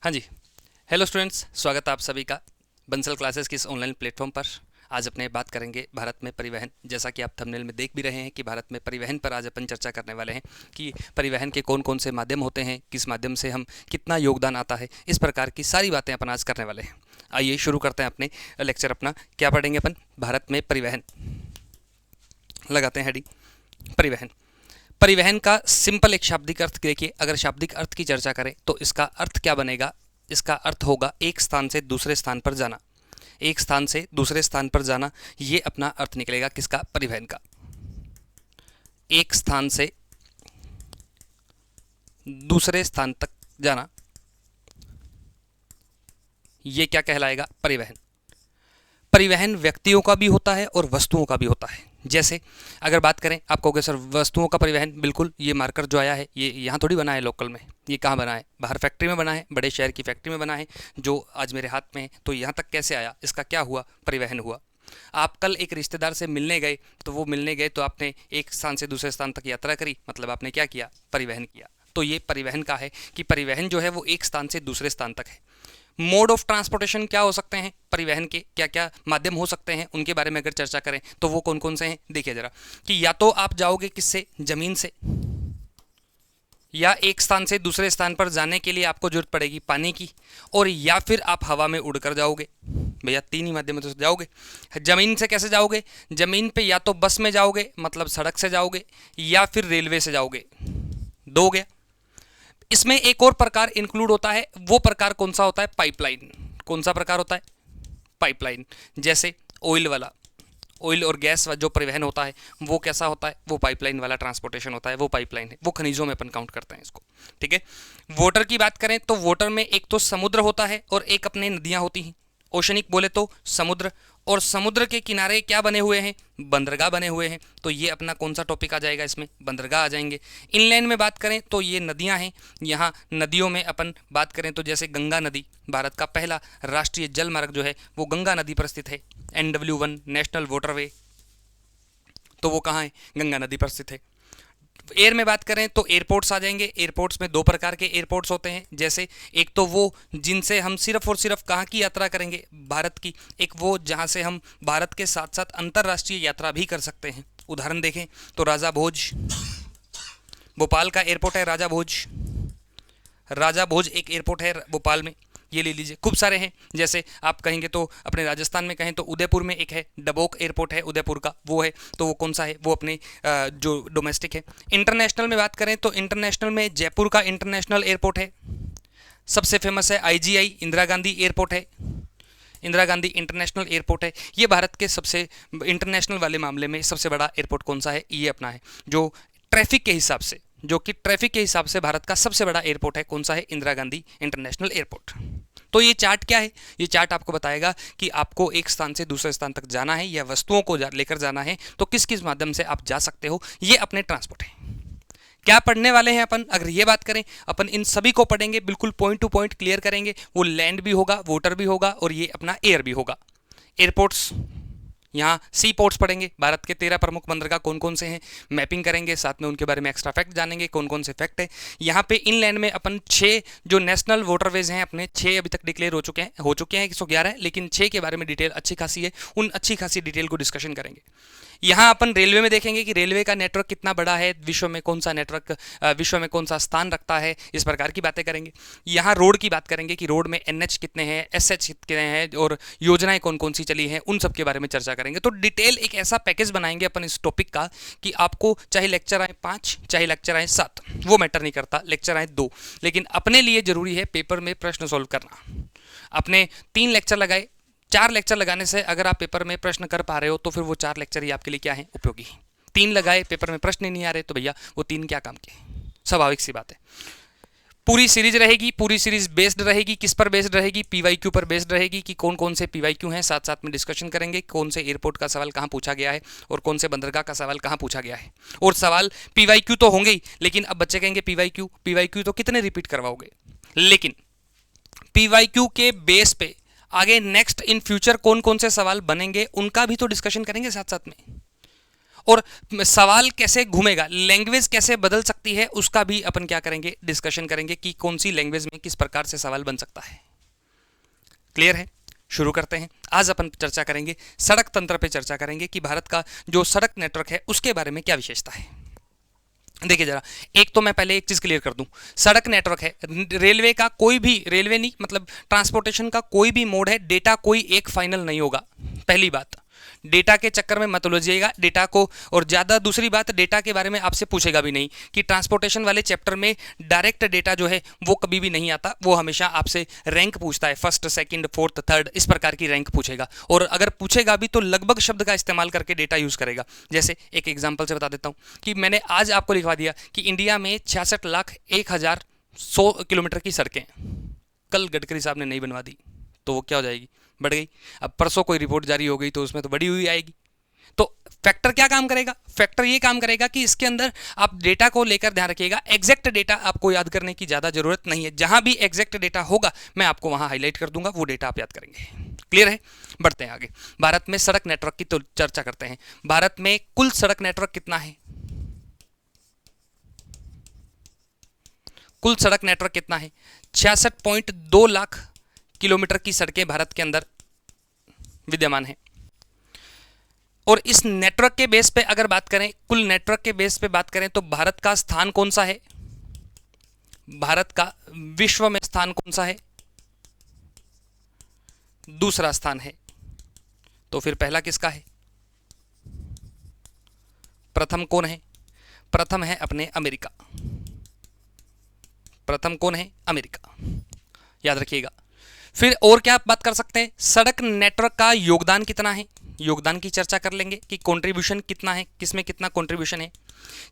हाँ जी। Hello students, स्वागत है आप सभी का बंसल क्लासेस की इस ऑनलाइन प्लेटफॉर्म पर। आज अपने बात करेंगे भारत में परिवहन। जैसा कि आप थंबनेल में देख भी रहे हैं कि भारत में परिवहन पर आज अपन चर्चा करने वाले हैं कि परिवहन के कौन कौन से माध्यम होते हैं, किस माध्यम से हम कितना योगदान आता है, इस प्रकार की सारी बातें अपन आज करने वाले हैं। आइए शुरू करते हैं अपने लेक्चर। अपना क्या पढ़ेंगे अपन? भारत में परिवहन। लगाते हैं हेडिंग परिवहन। परिवहन का सिंपल एक शाब्दिक अर्थ देखिए। अगर शाब्दिक अर्थ की चर्चा करें तो इसका अर्थ क्या बनेगा? इसका अर्थ होगा एक स्थान से दूसरे स्थान पर जाना। एक स्थान से दूसरे स्थान पर जाना, ये अपना अर्थ निकलेगा किसका? परिवहन का। एक स्थान से दूसरे स्थान तक जाना, ये क्या कहलाएगा? परिवहन। परिवहन व्यक्तियों का भी होता है और वस्तुओं का भी होता है। जैसे अगर बात करें, आप कहोगे सर वस्तुओं का परिवहन, बिल्कुल। ये मार्कर जो आया है ये यहाँ थोड़ी बना है लोकल में, ये कहाँ बना है? बाहर फैक्ट्री में बना है, बड़े शहर की फैक्ट्री में बना है, जो आज मेरे हाथ में है। तो यहाँ तक कैसे आया? इसका क्या हुआ? परिवहन हुआ। आप कल एक रिश्तेदार से मिलने गए, तो वो मिलने गए तो आपने एक स्थान से दूसरे स्थान तक यात्रा करी, मतलब आपने क्या किया? परिवहन किया। तो ये परिवहन का है कि परिवहन जो है वो एक स्थान से दूसरे स्थान तक है। मोड ऑफ ट्रांसपोर्टेशन क्या हो सकते हैं? परिवहन के क्या क्या माध्यम हो सकते हैं, उनके बारे में अगर चर्चा करें तो वो कौन कौन से हैं? देखिए जरा कि या तो आप जाओगे किससे? जमीन से, या एक स्थान से दूसरे स्थान पर जाने के लिए आपको जरूरत पड़ेगी पानी की, और या फिर आप हवा में उड़कर जाओगे। भैया तीन ही माध्यम से जाओगे। जमीन से कैसे जाओगे? जमीन पे या तो बस में जाओगे, मतलब सड़क से जाओगे, या फिर रेलवे से जाओगे। दो हो गया। इसमें एक और प्रकार इंक्लूड होता है। वो प्रकार कौन सा होता है? पाइपलाइन। कौन सा प्रकार होता है? पाइपलाइन। जैसे ऑयल वाला, ऑयल और गैस जो परिवहन होता है वो कैसा होता है? वो पाइपलाइन वाला ट्रांसपोर्टेशन होता है। वो पाइपलाइन है, वो खनिजों में अपन काउंट करते हैं इसको। ठीक है। वाटर की बात करें तो वाटर में एक तो समुद्र होता है और एक अपने नदियां होती हैं। ओशनिक बोले तो समुद्र, और समुद्र के किनारे क्या बने हुए हैं? बंदरगाह बने हुए हैं। तो ये अपना कौन सा टॉपिक आ जाएगा इसमें? बंदरगाह आ जाएंगे। इनलैंड में बात करें तो ये नदियां हैं। यहाँ नदियों में अपन बात करें तो जैसे गंगा नदी, भारत का पहला राष्ट्रीय जल मार्ग जो है वो गंगा नदी पर स्थित है। NW1 नेशनल वाटरवे, तो वो कहाँ है? गंगा नदी पर स्थित है। एयर में बात करें तो एयरपोर्ट्स आ जाएंगे। एयरपोर्ट्स में दो प्रकार के एयरपोर्ट्स होते हैं। जैसे एक तो वो जिनसे हम सिर्फ और सिर्फ कहाँ की यात्रा करेंगे? भारत की। एक वो जहाँ से हम भारत के साथ साथ अंतर्राष्ट्रीय यात्रा भी कर सकते हैं। उदाहरण देखें तो राजा भोज, भोपाल का एयरपोर्ट है राजा भोज। राजा भोज एक एयरपोर्ट है भोपाल में, ये ले लीजिए। खूब सारे हैं। जैसे आप कहेंगे तो अपने राजस्थान में कहें तो उदयपुर में एक है, डबोक एयरपोर्ट है उदयपुर का, वो है। तो वो कौन सा है? वो अपने जो डोमेस्टिक है। इंटरनेशनल में बात करें तो इंटरनेशनल में जयपुर का इंटरनेशनल एयरपोर्ट है, सबसे फेमस है। IGI इंदिरा गांधी एयरपोर्ट है, इंदिरा गांधी इंटरनेशनल एयरपोर्ट है। ये भारत के सबसे इंटरनेशनल वाले मामले में सबसे बड़ा एयरपोर्ट कौन सा है? ये अपना है। जो ट्रैफिक के हिसाब से, जो कि ट्रैफिक के हिसाब से भारत का सबसे बड़ा एयरपोर्ट है, कौन सा है? Indira Gandhi international airport. तो ये चार्ट क्या है? ये चार्ट आपको बताएगा कि आपको एक स्थान से दूसरे स्थान तक जाना है या वस्तुओं को लेकर जाना है तो किस किस माध्यम से आप जा सकते हो। ये अपने ट्रांसपोर्ट है। क्या पढ़ने वाले हैं अपन? अगर ये बात करें, अपन इन सभी को पढ़ेंगे, बिल्कुल पॉइंट टू पॉइंट क्लियर करेंगे। वो लैंड भी होगा, वाटर भी होगा, और ये अपना एयर भी होगा। एयरपोर्ट्स, यहाँ सी पोर्ट्स पढ़ेंगे। भारत के 13 प्रमुख बंदरगाह कौन कौन से हैं, मैपिंग करेंगे, साथ में उनके बारे में एक्स्ट्रा फैक्ट जानेंगे, कौन कौन से फैक्ट है। यहाँ पे इनलैंड में अपन 6 जो नेशनल वाटरवेज हैं अपने, 6 अभी तक डिक्लेयर हो चुके हैं 111 है, लेकिन 6 के बारे में डिटेल अच्छी खासी है। उन अच्छी खासी डिटेल को डिस्कशन करेंगे। यहाँ अपन रेलवे में देखेंगे कि रेलवे का नेटवर्क कितना बड़ा है, विश्व में कौन सा नेटवर्क, विश्व में कौन सा स्थान रखता है, इस प्रकार की बातें करेंगे। यहाँ रोड की बात करेंगे कि रोड में NH कितने हैं, SH कितने हैं, और योजनाएं कौन कौन सी चली हैं, उन सब के बारे में चर्चा करेंगे। तो डिटेल एक ऐसा पैकेज बनाएंगे अपन इस टॉपिक का कि आपको चाहे लेक्चर आए 5, चाहे लेक्चर आए 7, वो मैटर नहीं करता, लेक्चर आए 2, लेकिन अपने लिए जरूरी है पेपर में प्रश्न सॉल्व करना। अपने 3 लेक्चर लगाए, 4 लेक्चर लगाने से अगर आप पेपर में प्रश्न कर पा रहे हो तो फिर वो 4 लेक्चर ही आपके लिए क्या है? उपयोगी। 3 लगाए, पेपर में प्रश्न ही नहीं आ रहे तो भैया वो 3 क्या काम के? स्वाभाविक सी बात है। पूरी सीरीज रहेगी, पूरी सीरीज बेस्ड रहेगी, किस पर बेस्ड रहेगी? PYQ पर बेस्ड रहेगी कि कौन कौन से PYQ हैं, साथ साथ में डिस्कशन करेंगे कौन से एयरपोर्ट का सवाल कहाँ पूछा गया है और कौन से बंदरगाह का सवाल कहाँ पूछा गया है। और सवाल PYQ तो होंगे ही, लेकिन अब बच्चे कहेंगे PYQ तो कितने रिपीट करवाओगे? लेकिन PYQ के बेस पे आगे नेक्स्ट इन फ्यूचर कौन कौन से सवाल बनेंगे उनका भी तो डिस्कशन करेंगे साथ साथ में। और सवाल कैसे घूमेगा, लैंग्वेज कैसे बदल सकती है, उसका भी अपन क्या करेंगे, डिस्कशन करेंगे कि कौन सी लैंग्वेज में किस प्रकार से सवाल बन सकता है। क्लियर है? शुरू करते हैं। आज अपन चर्चा करेंगे सड़क तंत्र पे, चर्चा करेंगे कि भारत का जो सड़क नेटवर्क है उसके बारे में क्या विशेषता है। देखिए जरा, एक तो मैं पहले एक चीज क्लियर कर दूं, सड़क नेटवर्क है, रेलवे का कोई भी, रेलवे नहीं मतलब ट्रांसपोर्टेशन का कोई भी मोड है, डेटा कोई एक फाइनल नहीं होगा। पहली बात, डेटा के चक्कर में मत उलझिएगा डेटा को। और ज़्यादा दूसरी बात, डेटा के बारे में आपसे पूछेगा भी नहीं कि ट्रांसपोर्टेशन वाले चैप्टर में डायरेक्ट डेटा जो है वो कभी भी नहीं आता, वो हमेशा आपसे रैंक पूछता है, फर्स्ट सेकंड फोर्थ थर्ड इस प्रकार की रैंक पूछेगा। और अगर पूछेगा भी तो लगभग शब्द का इस्तेमाल करके डेटा यूज़ करेगा। जैसे एक एग्जाम्पल से बता देता हूँ कि मैंने आज आपको लिखवा दिया कि इंडिया में 66,01,100 किलोमीटर की सड़कें, कल गडकरी साहब ने नहीं बनवा दी तो वो क्या हो जाएगी, बढ़ गई। अब परसों कोई रिपोर्ट जारी हो गई तो उसमें तो बढ़ी हुई आएगी। तो फैक्टर क्या काम करेगा, फैक्टर ये काम करेगा कि इसके अंदर आप डेटा को लेकर ध्यान रखिएगा, एग्जैक्ट डेटा आपको याद करने की ज़्यादा जरूरत नहीं है, जहां भी एग्जैक्ट डेटा होगा मैं आपको वहां हाईलाइट कर दूंगा, वो डेटा आप याद करेंगे। क्लियर है? बढ़ते हैं आगे, भारत में सड़क नेटवर्क की तो चर्चा करते हैं। भारत में कुल सड़क नेटवर्क कितना है, कुल सड़क नेटवर्क कितना है? 66.2 लाख किलोमीटर की सड़कें भारत के अंदर विद्यमान है। और इस नेटवर्क के बेस पे अगर बात करें, कुल नेटवर्क के बेस पे बात करें तो भारत का स्थान कौन सा है, भारत का विश्व में स्थान कौन सा है? दूसरा स्थान है। तो फिर पहला किसका है, प्रथम कौन है? प्रथम है अपने अमेरिका। प्रथम कौन है? अमेरिका, याद रखिएगा। फिर और क्या बात कर सकते हैं, सड़क नेटवर्क का योगदान कितना है, योगदान की चर्चा कर लेंगे कि कंट्रीब्यूशन कितना है, किसमें कितना कंट्रीब्यूशन है।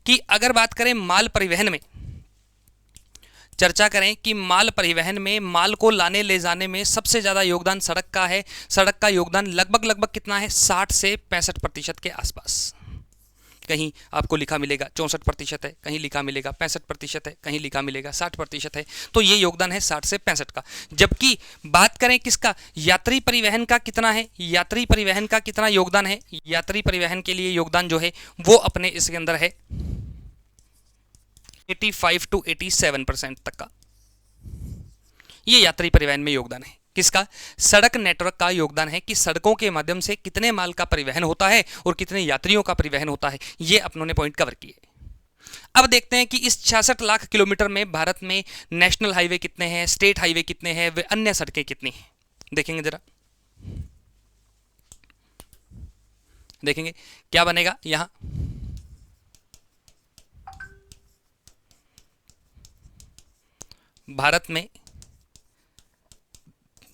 कि अगर बात करें माल परिवहन में, चर्चा करें कि माल परिवहन में, माल को लाने ले जाने में सबसे ज्यादा योगदान सड़क का है। सड़क का योगदान लगभग कितना है, 60 से 65% के आसपास। कहीं आपको लिखा मिलेगा 64% है, कहीं लिखा मिलेगा 65% है, कहीं लिखा मिलेगा 60% है। तो ये योगदान है 60 से 65 का। जबकि बात करें किसका, यात्री परिवहन का कितना है, यात्री परिवहन का कितना योगदान है, यात्री परिवहन के लिए योगदान जो है वो अपने इसके अंदर है 85 to 87% तक का, ये यात्री परिवहन में योगदान है। किसका? सड़क नेटवर्क का योगदान है कि सड़कों के माध्यम से कितने माल का परिवहन होता है और कितने यात्रियों का परिवहन होता है, ये अपनों ने पॉइंट कवर किए। अब देखते हैं कि इस 66 लाख किलोमीटर में भारत में नेशनल हाईवे कितने हैं, स्टेट हाईवे कितने हैं, वे अन्य सड़कें कितनी हैं। देखेंगे जरा, देखेंगे क्या बनेगा यहां, भारत में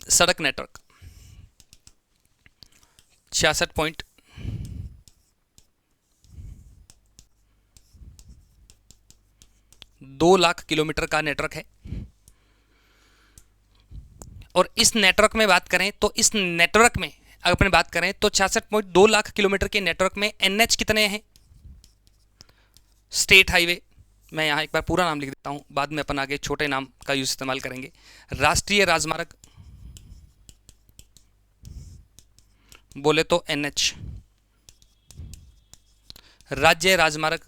सड़क नेटवर्क 66.2 लाख किलोमीटर का नेटवर्क है। और इस नेटवर्क में बात करें तो इस नेटवर्क में अगर अपन बात करें तो 66.2 लाख किलोमीटर के नेटवर्क में एनएच कितने हैं, स्टेट हाईवे, मैं यहां एक बार पूरा नाम लिख देता हूं, बाद में अपन आगे छोटे नाम का यूज इस्तेमाल करेंगे। राष्ट्रीय राजमार्ग बोले तो एनएच, राज्य राजमार्ग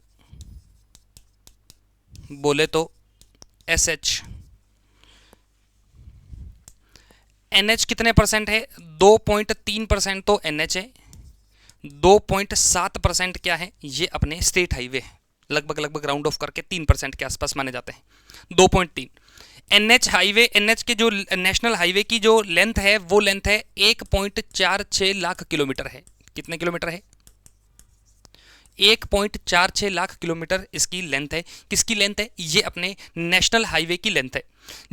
बोले तो एसएच। एनएच कितने परसेंट है, 2.3% तो एनएच है, 2.7% क्या है, ये अपने स्टेट हाईवे है। लगभग राउंड ऑफ करके 3% के आसपास माने जाते हैं, 2.3। एनएच हाईवे, एनएच के जो नेशनल हाईवे की जो लेंथ है वो लेंथ है 1.46 लाख किलोमीटर है। कितने किलोमीटर है, 1.46 लाख किलोमीटर इसकी लेंथ है। किसकी लेंथ है, ये अपने नेशनल हाईवे की लेंथ है,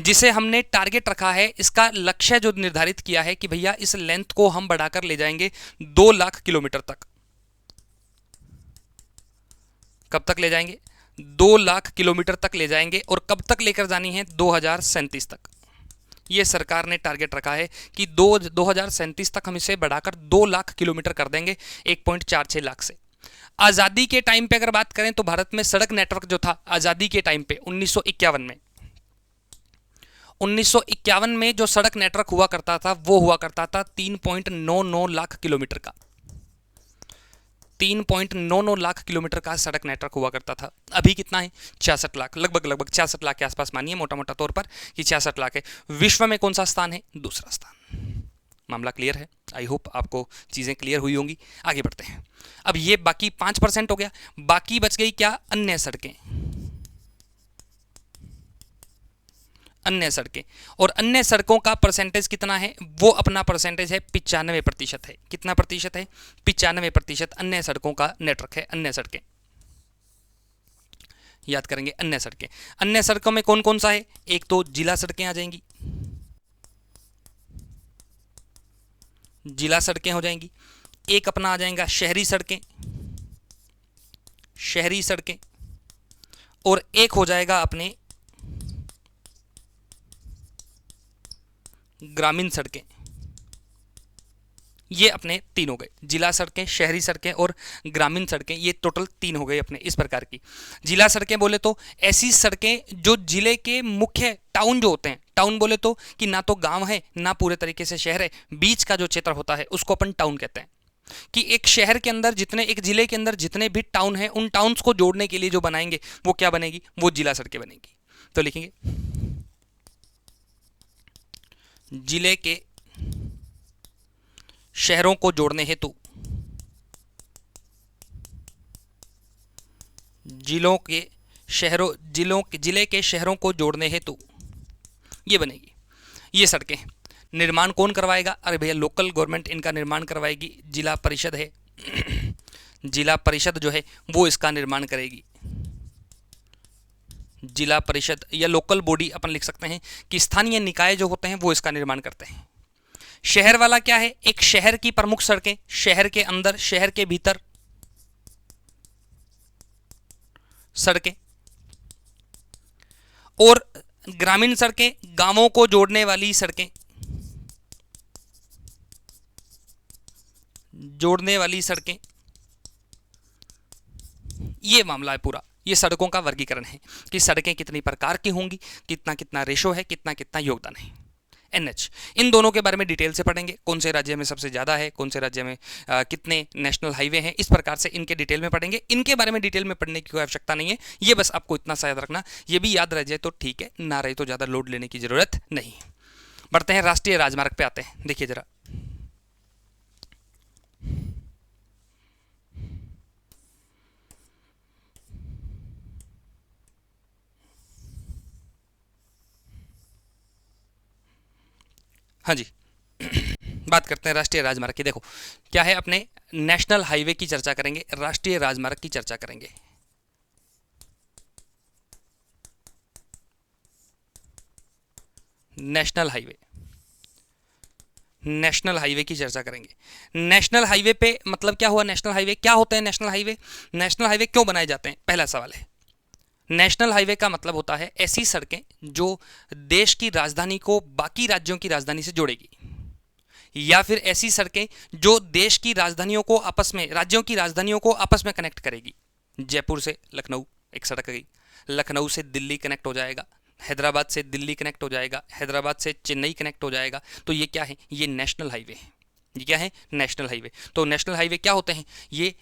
जिसे हमने टारगेट रखा है, इसका लक्ष्य जो निर्धारित किया है कि भैया इस लेंथ को हम बढ़ाकर ले जाएंगे 2 लाख किलोमीटर तक। कब तक ले जाएंगे, 2 लाख किलोमीटर तक ले जाएंगे। और कब तक लेकर जानी है, 2037 तक। ये सरकार ने टारगेट रखा है कि 2037 तक हम इसे बढ़ाकर 2 लाख किलोमीटर कर देंगे 1.46 लाख से। आज़ादी के टाइम पे अगर बात करें तो भारत में सड़क नेटवर्क जो था आज़ादी के टाइम पे 1951 में जो सड़क नेटवर्क हुआ करता था वो हुआ करता था 3.99 लाख किलोमीटर का। 3.99 लाख किलोमीटर का सड़क नेटवर्क हुआ करता था। अभी कितना है? 66 लाख, लगभग 66 लाख के आसपास मानिए मोटा मोटा तौर पर कि 66 लाख है। विश्व में कौन सा स्थान है? दूसरा स्थान। मामला क्लियर है? आई होप आपको चीज़ें क्लियर हुई होंगी। आगे बढ़ते हैं। अब ये बाकी 5% हो गया, बाकी बच गई क्या? अन्य सड़कें। अन्य सड़कें, और अन्य सड़कों का परसेंटेज कितना है? वो अपना परसेंटेज है 95% है। कितना प्रतिशत है? 95% अन्य सड़कों का नेटवर्क है। अन्य सड़कें याद करेंगे। अन्य सड़कें, अन्य सड़कों में कौन कौन सा है? एक तो जिला सड़कें आ जाएंगी, जिला सड़कें हो जाएंगी। एक अपना आ जाएगा शहरी सड़कें, शहरी सड़कें, और एक हो जाएगा अपने ग्रामीण सड़कें। ये अपने 3 हो गए, जिला सड़कें, शहरी सड़कें और ग्रामीण सड़कें। ये टोटल 3 हो गए अपने इस प्रकार की। जिला सड़कें बोले तो ऐसी सड़कें जो जिले के मुख्य टाउन जो होते हैं, टाउन बोले तो कि ना तो गांव है ना पूरे तरीके से शहर है, बीच का जो क्षेत्र होता है उसको अपन टाउन कहते हैं। कि एक शहर के अंदर जितने, एक जिले के अंदर जितने भी टाउन हैं, उन टाउन्स को जोड़ने के लिए जो बनाएंगे वो क्या बनेगी? वो जिला सड़कें बनेगी। तो लिखेंगे जिले के शहरों को जोड़ने हेतु, जिलों के शहरों, जिले के शहरों को जोड़ने हेतु ये बनेगी। ये सड़कें निर्माण कौन करवाएगा? अरे भैया लोकल गवर्नमेंट इनका निर्माण करवाएगी, जिला परिषद है जिला परिषद जो है वो इसका निर्माण करेगी। जिला परिषद या लोकल बॉडी अपन लिख सकते हैं कि स्थानीय निकाय जो होते हैं वो इसका निर्माण करते हैं। शहर वाला क्या है? एक शहर की प्रमुख सड़कें, शहर के अंदर, शहर के भीतर सड़कें, और ग्रामीण सड़कें गांवों को जोड़ने वाली सड़कें, जोड़ने वाली सड़कें। ये मामला है पूरा। ये सड़कों का वर्गीकरण है कि सड़कें कितनी प्रकार की होंगी, कितना कितना रेशो है, कितना कितना योगदान है। एनएच, इन दोनों के बारे में डिटेल से पढ़ेंगे। कौन से राज्य में सबसे ज़्यादा है, कौन से राज्य में कितने नेशनल हाईवे हैं, इस प्रकार से इनके डिटेल में पढ़ेंगे। इनके बारे में डिटेल में पढ़ने की कोई आवश्यकता नहीं है, ये बस आपको इतना सा याद रखना। ये भी याद रह जाए तो ठीक है, ना रहे तो ज़्यादा लोड लेने की ज़रूरत नहीं। बढ़ते हैं राष्ट्रीय राजमार्ग पे आते हैं। देखिए जरा, हाँ जी बात करते हैं राष्ट्रीय राजमार्ग की। देखो क्या है, अपने नेशनल हाईवे की चर्चा करेंगे, राष्ट्रीय राजमार्ग की चर्चा करेंगे। नेशनल हाईवे, नेशनल हाईवे की चर्चा करेंगे। नेशनल हाईवे पे मतलब क्या हुआ? नेशनल हाईवे क्या होते हैं? नेशनल हाईवे, नेशनल हाईवे क्यों बनाए जाते हैं? पहला सवाल है। नेशनल हाईवे का मतलब होता है ऐसी सड़कें जो देश की राजधानी को बाकी राज्यों की राजधानी से जोड़ेगी, या फिर ऐसी सड़कें जो देश की राजधानियों को आपस में, राज्यों की राजधानियों को आपस में कनेक्ट करेगी। जयपुर से लखनऊ एक सड़क गई, लखनऊ से दिल्ली कनेक्ट हो जाएगा, हैदराबाद से दिल्ली कनेक्ट हो जाएगा, हैदराबाद से चेन्नई कनेक्ट हो जाएगा। तो ये क्या है? ये नेशनल हाईवे है। ये क्या है? National highway. तो नेशनल हाईवे क्या होते हैं? ये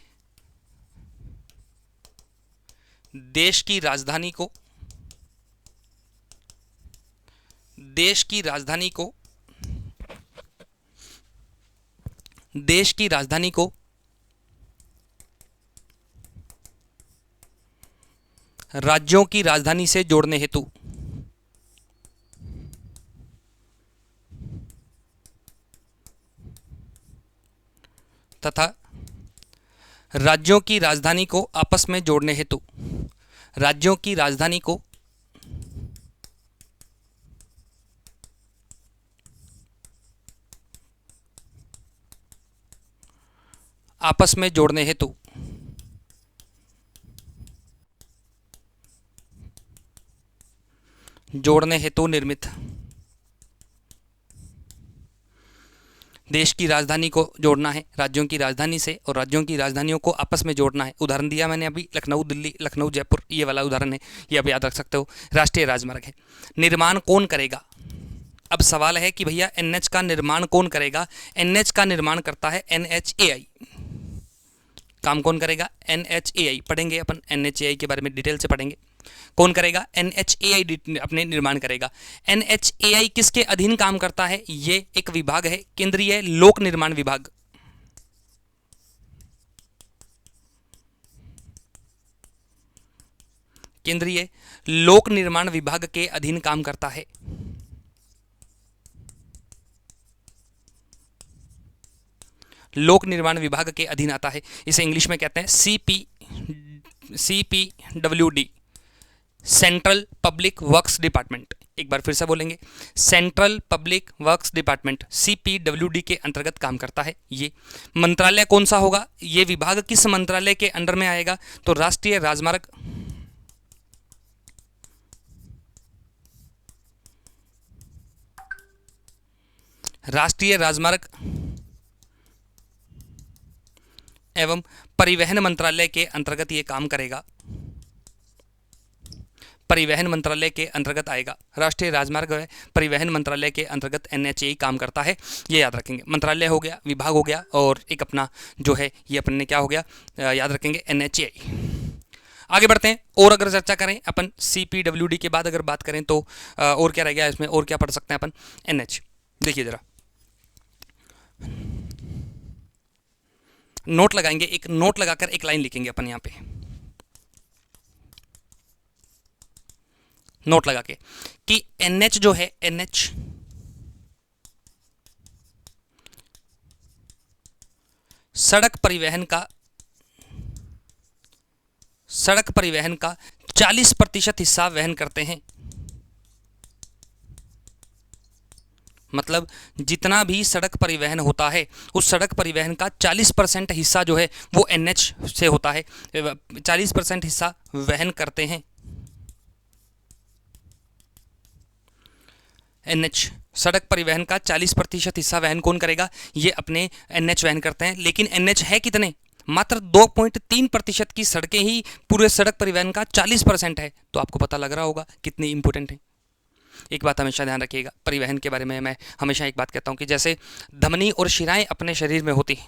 देश की राजधानी को, देश की राजधानी को, देश की राजधानी को राज्यों की राजधानी से जोड़ने हेतु तथा राज्यों की राजधानी को आपस में जोड़ने हेतु, राज्यों की राजधानी को आपस में जोड़ने हेतु निर्मित, देश की राजधानी को जोड़ना है राज्यों की राजधानी से, और राज्यों की राजधानियों को आपस में जोड़ना है। उदाहरण दिया मैंने अभी, लखनऊ दिल्ली, लखनऊ जयपुर, ये वाला उदाहरण है, ये आप याद रख सकते हो। राष्ट्रीय राजमार्ग है। निर्माण कौन करेगा? अब सवाल है कि भैया एनएच का निर्माण कौन करेगा? एनएच का निर्माण करता है NHAI, काम कौन करेगा? NHAI पढ़ेंगे अपन, NHAI के बारे में डिटेल से पढ़ेंगे। कौन करेगा? NHAI अपने निर्माण करेगा। NHAI किसके अधीन काम करता है? ये एक विभाग है, केंद्रीय लोक निर्माण विभाग। केंद्रीय लोक निर्माण विभाग के अधीन काम करता है। लोक निर्माण विभाग के अधीन आता है। इसे इंग्लिश में कहते हैं CPWD, central public works department. एक बार फिर से बोलेंगे, central public works department CPWD के अंतर्गत काम करता है। ये मंत्रालय कौन सा होगा? ये विभाग किस मंत्रालय के अंडर में आएगा? तो राष्ट्रीय राजमार्ग एवं परिवहन मंत्रालय के अंतर्गत ये काम करेगा। परिवहन मंत्रालय के अंतर्गत आएगा। राष्ट्रीय राजमार्ग परिवहन मंत्रालय के अंतर्गत NHAI काम करता है, ये याद रखेंगे। मंत्रालय हो गया, विभाग हो गया, और एक अपना जो है ये अपने क्या हो गया, याद रखेंगे, NHAI। आगे बढ़ते हैं। और अगर चर्चा करें अपन CPWD के बाद अगर बात करें तो और क्या रह गया इसमें, और क्या पढ़ सकते हैं अपन? NH। देखिए जरा, नोट लगाएंगे, एक नोट लगाकर एक लाइन लिखेंगे अपन यहाँ पे, नोट लगा के, कि NH जो है, NH सड़क परिवहन का 40% हिस्सा वहन करते हैं। मतलब जितना भी सड़क परिवहन होता है, उस सड़क परिवहन का 40% हिस्सा जो है वो NH से होता है। 40% हिस्सा वहन करते हैं NH। सड़क परिवहन का 40% हिस्सा वहन कौन करेगा? ये अपने NH वहन करते हैं। लेकिन NH है कितने? मात्र 2.3% की सड़कें ही पूरे सड़क परिवहन का 40% है। तो आपको पता लग रहा होगा कितनी इंपॉर्टेंट है। एक बात हमेशा ध्यान रखिएगा, परिवहन के बारे में मैं हमेशा एक बात कहता हूँ कि जैसे धमनी और शिराएं अपने शरीर में होती हैं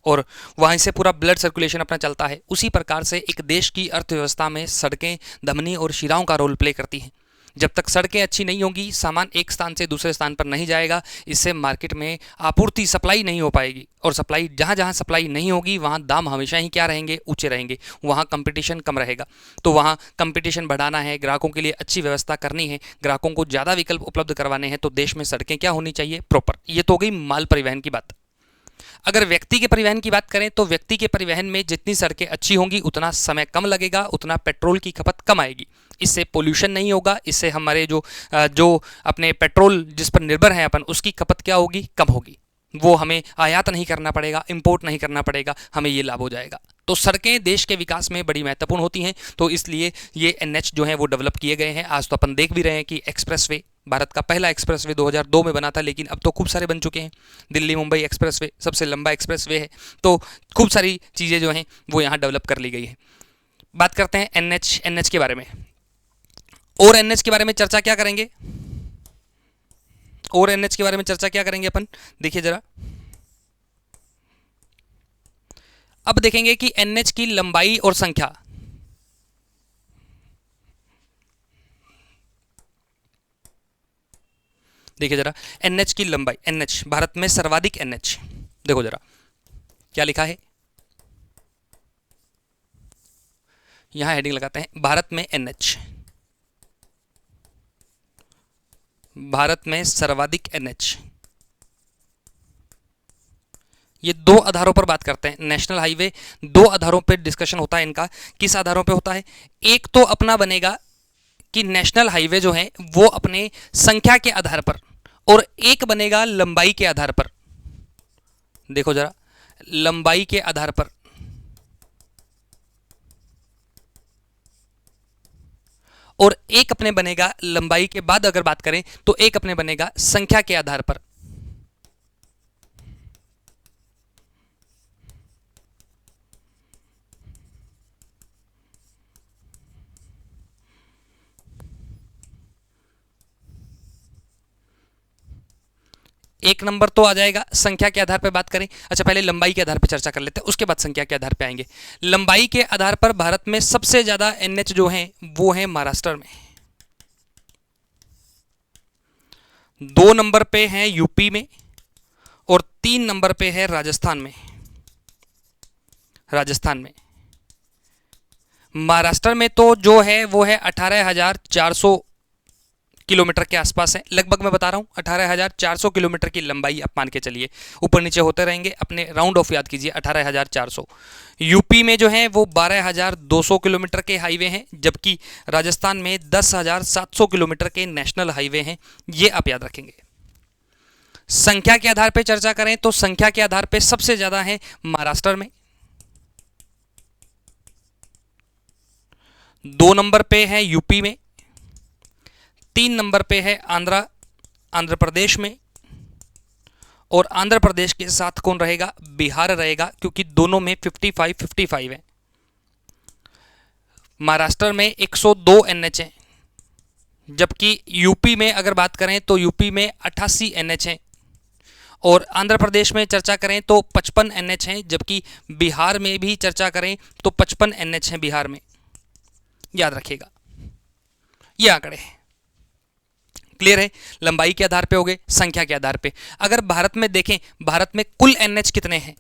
और वहीं से पूरा ब्लड सर्कुलेशन अपना चलता है, उसी प्रकार से एक देश की अर्थव्यवस्था में सड़कें, धमनी और शिराओं का रोल प्ले करती हैं। जब तक सड़कें अच्छी नहीं होंगी, सामान एक स्थान से दूसरे स्थान पर नहीं जाएगा, इससे मार्केट में आपूर्ति, सप्लाई नहीं हो पाएगी। और सप्लाई, जहाँ जहाँ सप्लाई नहीं होगी वहाँ दाम हमेशा ही क्या रहेंगे? ऊंचे रहेंगे। वहाँ कंपटीशन कम रहेगा। तो वहाँ कंपटीशन बढ़ाना है, ग्राहकों के लिए अच्छी व्यवस्था करनी है, ग्राहकों को ज़्यादा विकल्प उपलब्ध करवाने हैं, तो देश में सड़कें क्या होनी चाहिए? प्रॉपर। ये तो हो गई माल परिवहन की बात। अगर व्यक्ति के परिवहन की बात करें तो व्यक्ति के परिवहन में जितनी सड़कें अच्छी होंगी उतना समय कम लगेगा, उतना पेट्रोल की खपत कम आएगी। इससे पोल्यूशन नहीं होगा, इससे हमारे जो अपने पेट्रोल जिस पर निर्भर हैं अपन, उसकी खपत क्या होगी? कम होगी। वो हमें आयात नहीं करना पड़ेगा, इंपोर्ट नहीं करना पड़ेगा, हमें ये लाभ हो जाएगा। तो सड़कें देश के विकास में बड़ी महत्वपूर्ण होती हैं। तो इसलिए ये NH जो है वो डेवलप किए गए हैं। आज तो अपन देख भी रहे हैं कि एक्सप्रेसवे, भारत का पहला एक्सप्रेसवे 2002 में बना था, लेकिन अब तो खूब सारे बन चुके हैं। दिल्ली मुंबई एक्सप्रेसवे सबसे लंबा एक्सप्रेसवे है। तो खूब सारी चीज़ें जो हैं वो यहाँ डेवलप कर ली गई हैं। बात करते हैं NH के बारे में। और NH के बारे में चर्चा क्या करेंगे? और NH के बारे में चर्चा क्या करेंगे अपन? देखिए जरा, अब देखेंगे कि NH की लंबाई और संख्या। देखिए जरा, NH की लंबाई, NH भारत में सर्वाधिक NH, देखो जरा क्या लिखा है, यहां हेडिंग लगाते हैं, भारत में NH, भारत में सर्वाधिक NH। ये दो आधारों पर बात करते हैं। नेशनल हाईवे दो आधारों पर डिस्कशन होता है इनका। किस आधारों पे होता है? एक तो अपना बनेगा कि नेशनल हाईवे जो है वो अपने संख्या के आधार पर, और एक बनेगा लंबाई के आधार पर। देखो जरा, लंबाई के आधार पर, और एक अपने बनेगा लंबाई के बाद अगर बात करें तो एक अपने बनेगा संख्या के आधार पर। एक नंबर तो आ जाएगा संख्या के आधार पर बात करें। अच्छा, पहले लंबाई के आधार पर चर्चा कर लेते हैं, उसके बाद संख्या के आधार पर आएंगे। लंबाई के आधार पर भारत में सबसे ज्यादा एनएच जो हैं वो है महाराष्ट्र में, 2 नंबर पे है यूपी में, और 3 नंबर पे है राजस्थान में। महाराष्ट्र में तो जो है वो है 18,400 किलोमीटर के आसपास है, लगभग मैं बता रहा हूँ 18,400 किलोमीटर की लंबाई आप मान के चलिए, ऊपर नीचे होते रहेंगे, अपने राउंड ऑफ याद कीजिए 18,400। यूपी में जो है वो 12,200 किलोमीटर के हाईवे हैं, जबकि राजस्थान में 10,700 किलोमीटर के नेशनल हाईवे हैं, ये आप याद रखेंगे। संख्या के आधार पर चर्चा करें तो संख्या के आधार पर सबसे ज्यादा है महाराष्ट्र में, 2 नंबर पे है यूपी में, 3 नंबर पे है आंध्र प्रदेश में, और आंध्र प्रदेश के साथ कौन रहेगा? बिहार रहेगा, क्योंकि दोनों में 55-55 है। महाराष्ट्र में 102 एनएच है, जबकि यूपी में अगर बात करें तो यूपी में 88 एनएच है, और आंध्र प्रदेश में चर्चा करें तो 55 एनएच हैं, जबकि बिहार में भी चर्चा करें तो 55 एनएच हैं बिहार में। याद रखिएगा ये आंकड़े क्लियर है। लंबाई के आधार पे हो गए, संख्या के आधार पे। अगर भारत में देखें, भारत में कुल एनएच कितने हैं?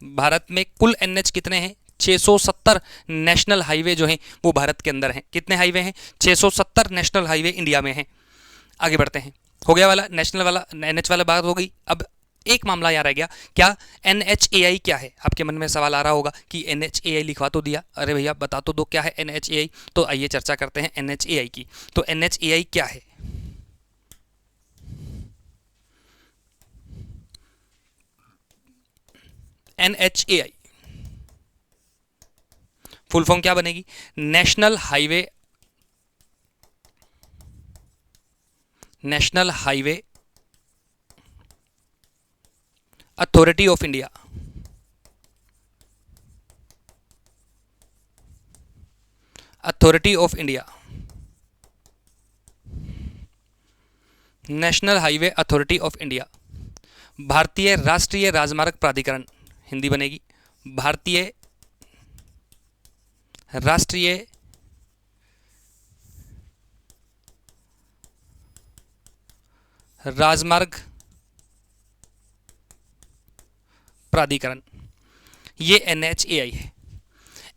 भारत में कुल एनएच कितने हैं? 670 नेशनल हाईवे जो हैं वो भारत के अंदर हैं। कितने हाईवे हैं? 670 नेशनल हाईवे इंडिया में हैं। आगे बढ़ते हैं, हो गया वाला नेशनल वाला, एनएच वाला बात हो गई। अब एक मामला यार रह गया, क्या NHAI क्या है? आपके मन में सवाल आ रहा होगा कि NHAI लिखवा तो दिया, अरे भैया बता तो दो क्या है NHAI। तो आइए चर्चा करते हैं NHAI की। तो NHAI क्या है? NHAI फुल फॉर्म क्या बनेगी? National highway authority of India. Authority of India, national highway authority of India. भारतीय राष्ट्रीय राजमार्ग प्राधिकरण हिंदी बनेगी, भारतीय राष्ट्रीय राजमार्ग प्राधिकरण, ये NHAI है।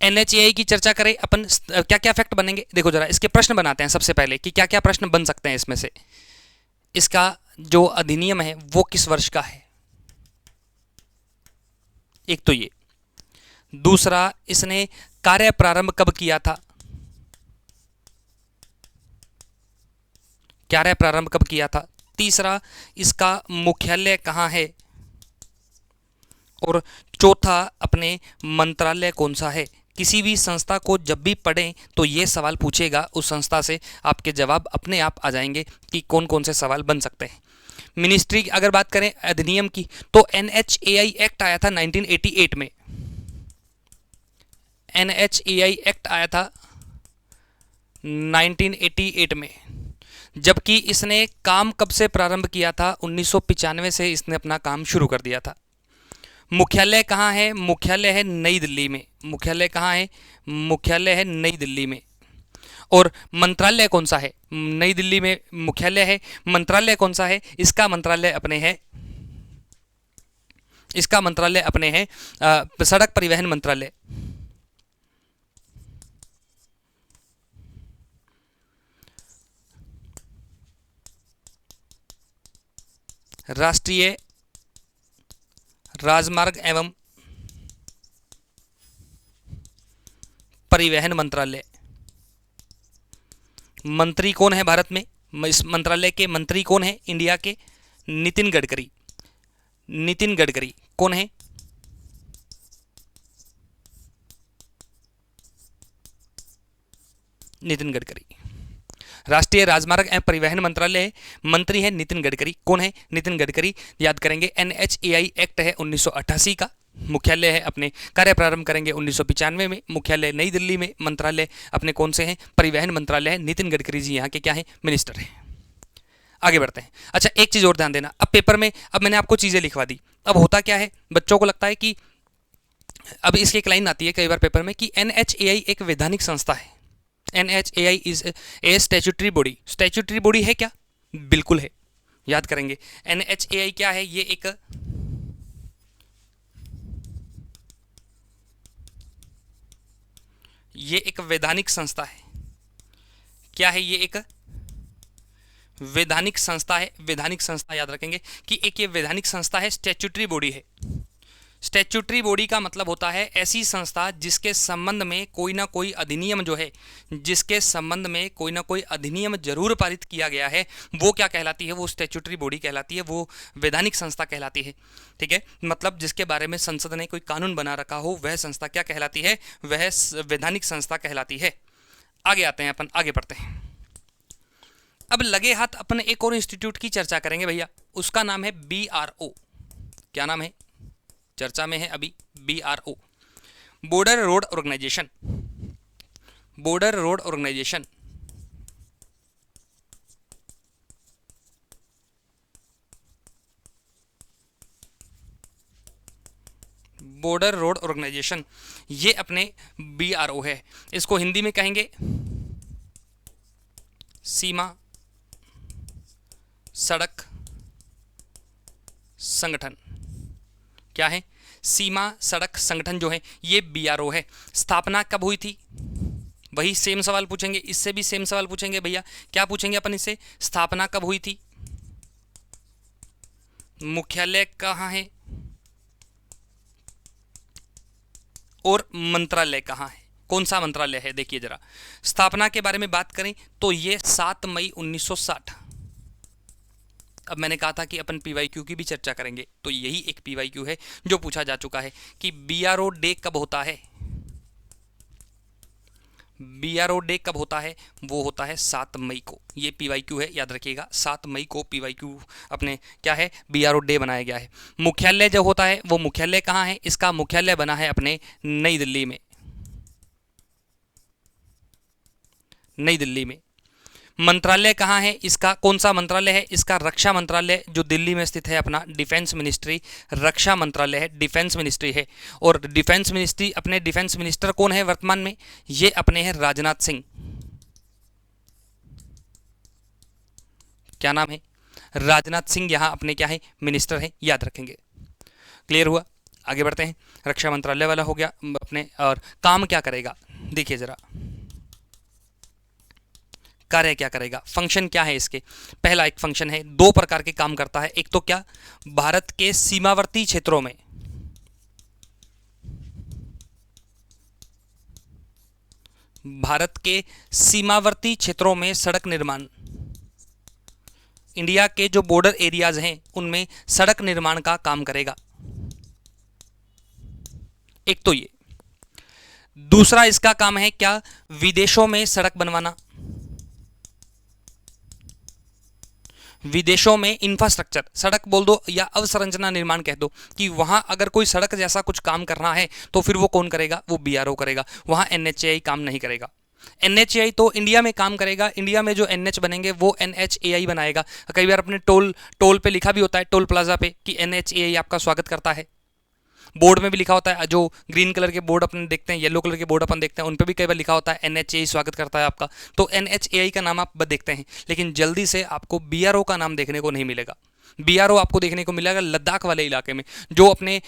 NHAI की चर्चा करें अपन, क्या क्या फैक्ट बनेंगे? देखो जरा इसके प्रश्न बनाते हैं सबसे पहले कि क्या क्या प्रश्न बन सकते हैं इसमें से। इसका जो अधिनियम है वो किस वर्ष का है? एक तो ये, दूसरा इसने कार्य प्रारंभ कब किया था? कार्य प्रारंभ कब किया था? तीसरा, इसका मुख्यालय कहाँ है? और चौथा, अपने मंत्रालय कौन सा है? किसी भी संस्था को जब भी पढ़ें तो ये सवाल पूछेगा उस संस्था से, आपके जवाब अपने आप आ जाएंगे कि कौन कौन से सवाल बन सकते हैं। मिनिस्ट्री की अगर बात करें अधिनियम की, तो NHAI एक्ट आया था 1988 में। NHAI एक्ट आया था 1988 में, जबकि इसने काम कब से प्रारंभ किया था? 1995 से इसने अपना काम शुरू कर दिया था। मुख्यालय कहाँ है? मुख्यालय है नई दिल्ली में। मुख्यालय कहाँ है? मुख्यालय है नई दिल्ली में। और मंत्रालय कौन सा है? नई दिल्ली में मुख्यालय है, मंत्रालय कौन सा है? इसका मंत्रालय अपने है सड़क परिवहन मंत्रालय। राष्ट्रीय राजमार्ग एवं परिवहन मंत्रालय। मंत्री कौन है भारत में? इस मंत्रालय के मंत्री कौन है इंडिया के? नितिन गडकरी। नितिन गडकरी कौन है? नितिन गडकरी। राष्ट्रीय राजमार्ग एवं परिवहन मंत्रालय, मंत्री है नितिन गडकरी। कौन है? नितिन गडकरी। याद करेंगे NHAI एक्ट है 1988 का। मुख्यालय है अपने, कार्य प्रारंभ करेंगे 1995 में। मुख्यालय नई दिल्ली में, मंत्रालय अपने कौन से हैं? परिवहन मंत्रालय है। नितिन गडकरी जी यहाँ के क्या हैं? मिनिस्टर हैं। आगे बढ़ते हैं। अच्छा, एक चीज़ और ध्यान देना, अब पेपर में अब मैंने आपको चीज़ें लिखवा दी, अब होता क्या है, बच्चों को लगता है कि अब इसकी एक लाइन आती है कई बार पेपर में कि NHAI एक वैधानिक संस्था है। NHAI is a statutory body. Statutory body है क्या? बिल्कुल है, याद करेंगे। NHAI क्या है? ये एक वैधानिक संस्था है। क्या है? ये एक वैधानिक संस्था है। वैधानिक संस्था याद रखेंगे कि एक ये वैधानिक संस्था है, स्टैट्यूटरी बॉडी है। स्टैट्यूटरी बॉडी का मतलब होता है ऐसी संस्था जिसके संबंध में कोई ना कोई अधिनियम जो है, जिसके संबंध में कोई ना कोई अधिनियम जरूर पारित किया गया है, वो क्या कहलाती है? वो स्टैट्यूटरी बॉडी कहलाती है, वो वैधानिक संस्था कहलाती है। ठीक है, मतलब जिसके बारे में संसद ने कोई कानून बना रखा हो, वह संस्था क्या कहलाती है? वह वैधानिक संस्था कहलाती है। आगे आते हैं, अपन आगे पढ़ते हैं। अब लगे हाथ अपन एक और इंस्टीट्यूट की चर्चा करेंगे भैया, उसका नाम है BRO। क्या नाम है? चर्चा में है अभी, BRO, border road organisation. Border road organisation. Border road organisation, ये अपने BRO है। इसको हिंदी में कहेंगे सीमा सड़क संगठन। क्या है? सीमा सड़क संगठन जो है ये BRO है। स्थापना कब हुई थी? वही सेम सवाल पूछेंगे, इससे भी सेम सवाल पूछेंगे भैया। क्या पूछेंगे अपन इससे? स्थापना कब हुई थी, मुख्यालय कहाँ है, और मंत्रालय कहाँ है, कौन सा मंत्रालय है। देखिए जरा, स्थापना के बारे में बात करें तो ये 7 मई 1960। अब मैंने कहा था कि अपन PYQ की भी चर्चा करेंगे, तो यही एक PYQ है जो पूछा जा चुका है कि BRO डे कब होता है। BRO डे कब होता है? वो होता है 7 मई को। ये PYQ है, याद रखिएगा, 7 मई को PYQ अपने क्या है, BRO डे बनाया गया है। मुख्यालय जो होता है वो मुख्यालय कहाँ है? इसका मुख्यालय बना है अपने नई दिल्ली में। नई दिल्ली में। मंत्रालय कहाँ है इसका? कौन सा मंत्रालय है इसका? रक्षा मंत्रालय, जो दिल्ली में स्थित है अपना, डिफेंस मिनिस्ट्री, रक्षा मंत्रालय है, डिफेंस मिनिस्ट्री है। और डिफेंस मिनिस्ट्री, अपने डिफेंस मिनिस्टर कौन है वर्तमान में? ये अपने हैं राजनाथ सिंह। क्या नाम है? राजनाथ सिंह यहाँ अपने क्या है, मिनिस्टर है, याद रखेंगे। क्लियर हुआ? आगे बढ़ते हैं। रक्षा मंत्रालय वाला हो गया अपने। और काम क्या करेगा, देखिए जरा, कार्य क्या करेगा, फंक्शन क्या है इसके। पहला एक फंक्शन है, 2 प्रकार के काम करता है। एक तो क्या, भारत के सीमावर्ती क्षेत्रों में, भारत के सीमावर्ती क्षेत्रों में सड़क निर्माण, इंडिया के जो बॉर्डर एरियाज हैं उनमें सड़क निर्माण का काम करेगा। एक तो ये। दूसरा इसका काम है क्या, विदेशों में सड़क बनवाना, विदेशों में इंफ्रास्ट्रक्चर, सड़क बोल दो या अवसंरचना निर्माण कह दो, कि वहां अगर कोई सड़क जैसा कुछ काम करना है तो फिर वो कौन करेगा? वो BRO करेगा। वहां NHAI काम नहीं करेगा। NHAI तो इंडिया में काम करेगा, इंडिया में जो NH बनेंगे वो NHAI बनाएगा। कई बार अपने टोल टोल पे लिखा भी होता है, टोल प्लाजा पे, कि NHAI आपका स्वागत करता है। बोर्ड में भी लिखा होता है, जो ग्रीन कलर के बोर्ड अपन देखते हैं, येलो कलर के बोर्ड अपन देखते हैं, उन पर भी कई बार लिखा होता है NHAI स्वागत करता है आपका। तो NHAI का नाम आप देखते हैं, लेकिन जल्दी से आपको BRO का नाम देखने को नहीं मिलेगा। BRO आपको देखने को मिलेगा लद्दाख वाले इलाके में, जो अपने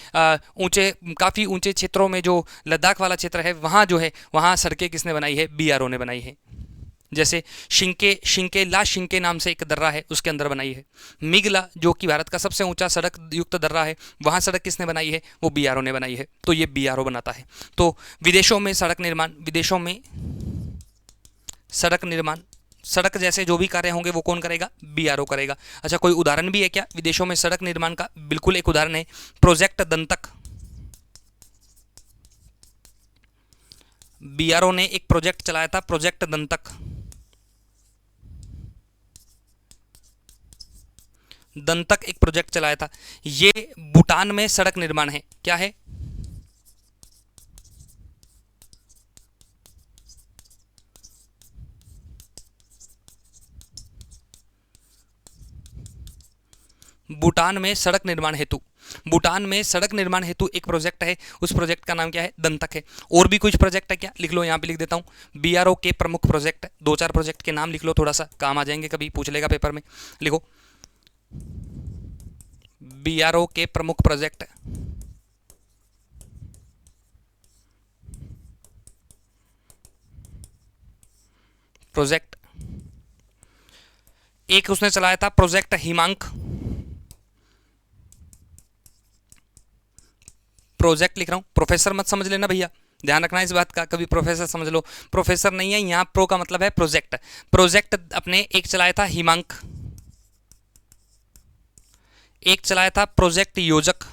ऊंचे, काफ़ी ऊंचे क्षेत्रों में, जो लद्दाख वाला क्षेत्र है, वहाँ जो है, वहाँ सड़कें किसने बनाई है? BRO ने बनाई है। जैसे शिंके ला शिंके नाम से एक दर्रा है, उसके अंदर बनाई है। मिगला, जो कि भारत का सबसे ऊंचा सड़क युक्त दर्रा है, वहाँ सड़क किसने बनाई है? वो BRO ने बनाई है। तो ये BRO बनाता है। तो विदेशों में सड़क निर्माण, विदेशों में सड़क निर्माण, सड़क जैसे जो भी कार्य होंगे वो कौन करेगा? BRO करेगा। अच्छा, कोई उदाहरण भी है क्या विदेशों में सड़क निर्माण का? बिल्कुल, एक उदाहरण है, प्रोजेक्ट दंतक। BRO ने एक प्रोजेक्ट चलाया था, प्रोजेक्ट दंतक। दंतक एक प्रोजेक्ट चलाया था। ये भूटान में सड़क निर्माण है। क्या है? भूटान में सड़क निर्माण हेतु, भूटान में सड़क निर्माण हेतु एक प्रोजेक्ट है, उस प्रोजेक्ट का नाम क्या है? दंतक है। और भी कुछ प्रोजेक्ट है क्या? लिख लो, यहाँ पे लिख देता हूँ। बीआरओ के प्रमुख प्रोजेक्ट, दो चार प्रोजेक्ट के नाम लिख लो, थोड़ा सा काम आ जाएंगे, कभी पूछ लेगा पेपर में। लिखो बीआरओ के प्रमुख प्रोजेक्ट। प्रोजेक्ट एक उसने चलाया था प्रोजेक्ट हिमांक, प्रोजेक्ट लिख रहा हूं, प्रोफेसर मत समझ लेना भैया, ध्यान रखना इस बात का, कभी प्रोफेसर समझ लो, प्रोफेसर नहीं है यहां, प्रो का मतलब है प्रोजेक्ट। प्रोजेक्ट अपने एक चलाया था हिमांक, एक चलाया था प्रोजेक्ट योजक।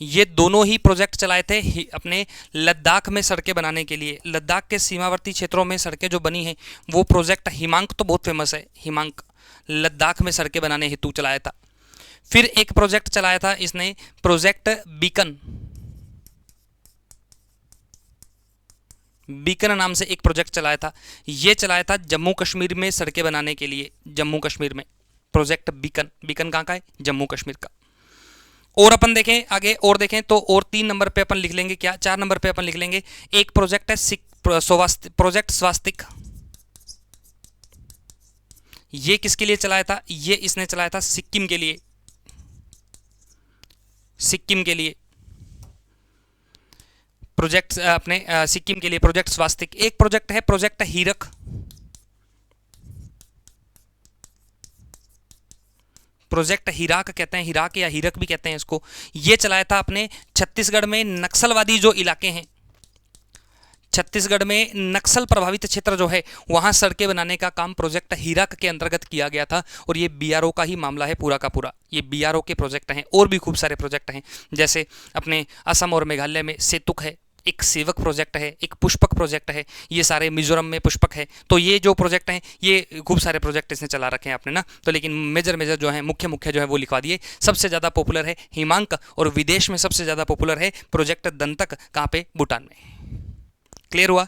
ये दोनों ही प्रोजेक्ट चलाए थे अपने लद्दाख में सड़कें बनाने के लिए। लद्दाख के सीमावर्ती क्षेत्रों में सड़कें जो बनी हैं वो प्रोजेक्ट हिमांक तो बहुत फेमस है, हिमांक लद्दाख में सड़कें बनाने हेतु चलाया था। फिर एक प्रोजेक्ट चलाया था इसने प्रोजेक्ट बीकन, बीकन नाम से एक प्रोजेक्ट चलाया था, ये चलाया था जम्मू कश्मीर में सड़कें बनाने के लिए, जम्मू कश्मीर में प्रोजेक्ट बीकन। बीकन कहाँ का है? जम्मू कश्मीर का। और अपन देखें आगे और देखें तो और 3 नंबर पे अपन लिख लेंगे क्या, 4 नंबर पे अपन लिख लेंगे एक प्रोजेक्ट है प्रोजेक्ट स्वास्तिक। ये किसके लिए चलाया था? ये इसने चलाया था सिक्किम के लिए, सिक्किम के लिए प्रोजेक्ट अपने सिक्किम के लिए प्रोजेक्ट स्वास्तिक। एक प्रोजेक्ट है प्रोजेक्ट हीरक, प्रोजेक्ट हिराक कहते हैं, हिराक या हीरक भी कहते हैं इसको। ये चलाया था अपने छत्तीसगढ़ में नक्सलवादी जो इलाके हैं, छत्तीसगढ़ में नक्सल प्रभावित क्षेत्र जो है वहां सड़कें बनाने का काम प्रोजेक्ट हीरक के अंतर्गत किया गया था। और ये बीआरओ का ही मामला है पूरा का पूरा, ये बीआरओ के प्रोजेक्ट हैं। और भी खूब सारे प्रोजेक्ट हैं, जैसे अपने असम और मेघालय में सेतुक है, एक सेवक प्रोजेक्ट है, एक पुष्पक प्रोजेक्ट है, ये सारे मिजोरम में पुष्पक है। तो ये जो प्रोजेक्ट हैं ये खूब सारे प्रोजेक्ट इसने चला रखे हैं आपने ना, तो लेकिन मेजर मेजर जो है मुख्य मुख्य जो है वो लिखवा दिए। सबसे ज़्यादा पॉपुलर है हिमांक और विदेश में सबसे ज़्यादा पॉपुलर है प्रोजेक्ट दंतक। कहाँ पे? भूटान में। क्लियर हुआ?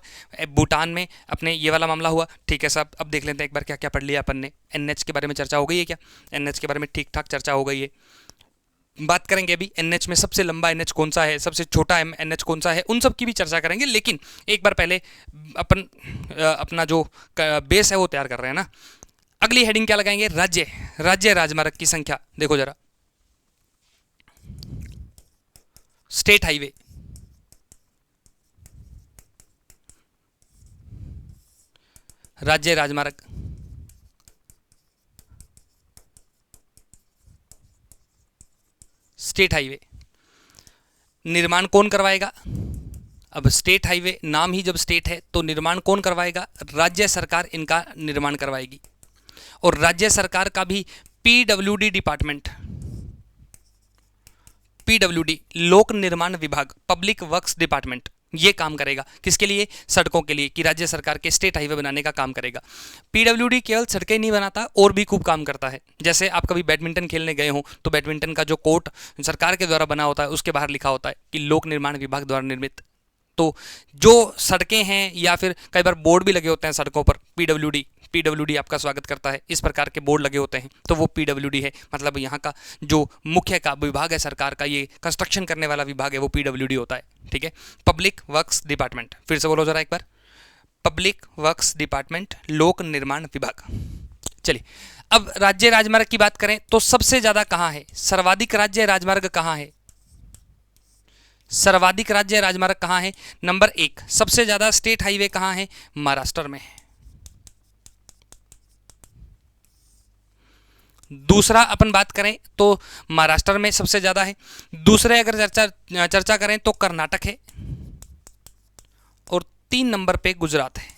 भूटान में अपने ये वाला मामला हुआ। ठीक है साहब, अब देख लेते हैं एक बार क्या क्या पढ़ लिया अपन ने। एनएच के बारे में चर्चा हो गई है क्या? एनएच के बारे में ठीक ठाक चर्चा हो गई है। बात करेंगे अभी एनएच में सबसे लंबा एनएच कौन सा है, सबसे छोटा एनएच कौन सा है, उन सब की भी चर्चा करेंगे। लेकिन एक बार पहले अपन अपना जो बेस है वो तैयार कर रहे हैं ना। अगली हेडिंग क्या लगाएंगे? राज्य, राज्य राजमार्ग की संख्या। देखो जरा, स्टेट हाईवे, राज्य राजमार्ग, स्टेट हाईवे निर्माण कौन करवाएगा? अब स्टेट हाईवे नाम ही जब स्टेट है तो निर्माण कौन करवाएगा? राज्य सरकार इनका निर्माण करवाएगी। और राज्य सरकार का भी पीडब्ल्यूडी डिपार्टमेंट, पीडब्ल्यूडी लोक निर्माण विभाग, पब्लिक वर्क्स डिपार्टमेंट, ये काम करेगा किसके लिए? सड़कों के लिए, कि राज्य सरकार के स्टेट हाईवे बनाने का काम करेगा। पीडब्ल्यूडी केवल सड़कें नहीं बनाता और भी खूब काम करता है। जैसे आप कभी बैडमिंटन खेलने गए हो तो बैडमिंटन का जो कोर्ट सरकार के द्वारा बना होता है उसके बाहर लिखा होता है कि लोक निर्माण विभाग द्वारा निर्मित। तो जो सड़कें हैं या फिर कई बार बोर्ड भी लगे होते हैं सड़कों पर, पीडब्ल्यूडी, पीडब्ल्यूडी आपका स्वागत करता है, इस प्रकार के बोर्ड लगे होते हैं, तो वो पीडब्ल्यूडी है। मतलब यहाँ का जो मुख्य का विभाग है सरकार का, ये कंस्ट्रक्शन करने वाला विभाग है, वो पीडब्ल्यूडी होता है। ठीक है, पब्लिक वर्क्स डिपार्टमेंट, फिर से बोलो जरा एक बार, पब्लिक वर्क्स डिपार्टमेंट, लोक निर्माण विभाग। चलिए, अब राज्य राजमार्ग की बात करें तो सबसे ज्यादा कहाँ है? सर्वाधिक राज्य राजमार्ग कहाँ है? सर्वाधिक राज्य राजमार्ग कहाँ है? नंबर 1 सबसे ज्यादा स्टेट हाईवे कहाँ है? महाराष्ट्र में है। दूसरा अपन बात करें तो महाराष्ट्र में सबसे ज्यादा है। दूसरे अगर चर्चा करें तो कर्नाटक है। और 3 नंबर पे गुजरात है।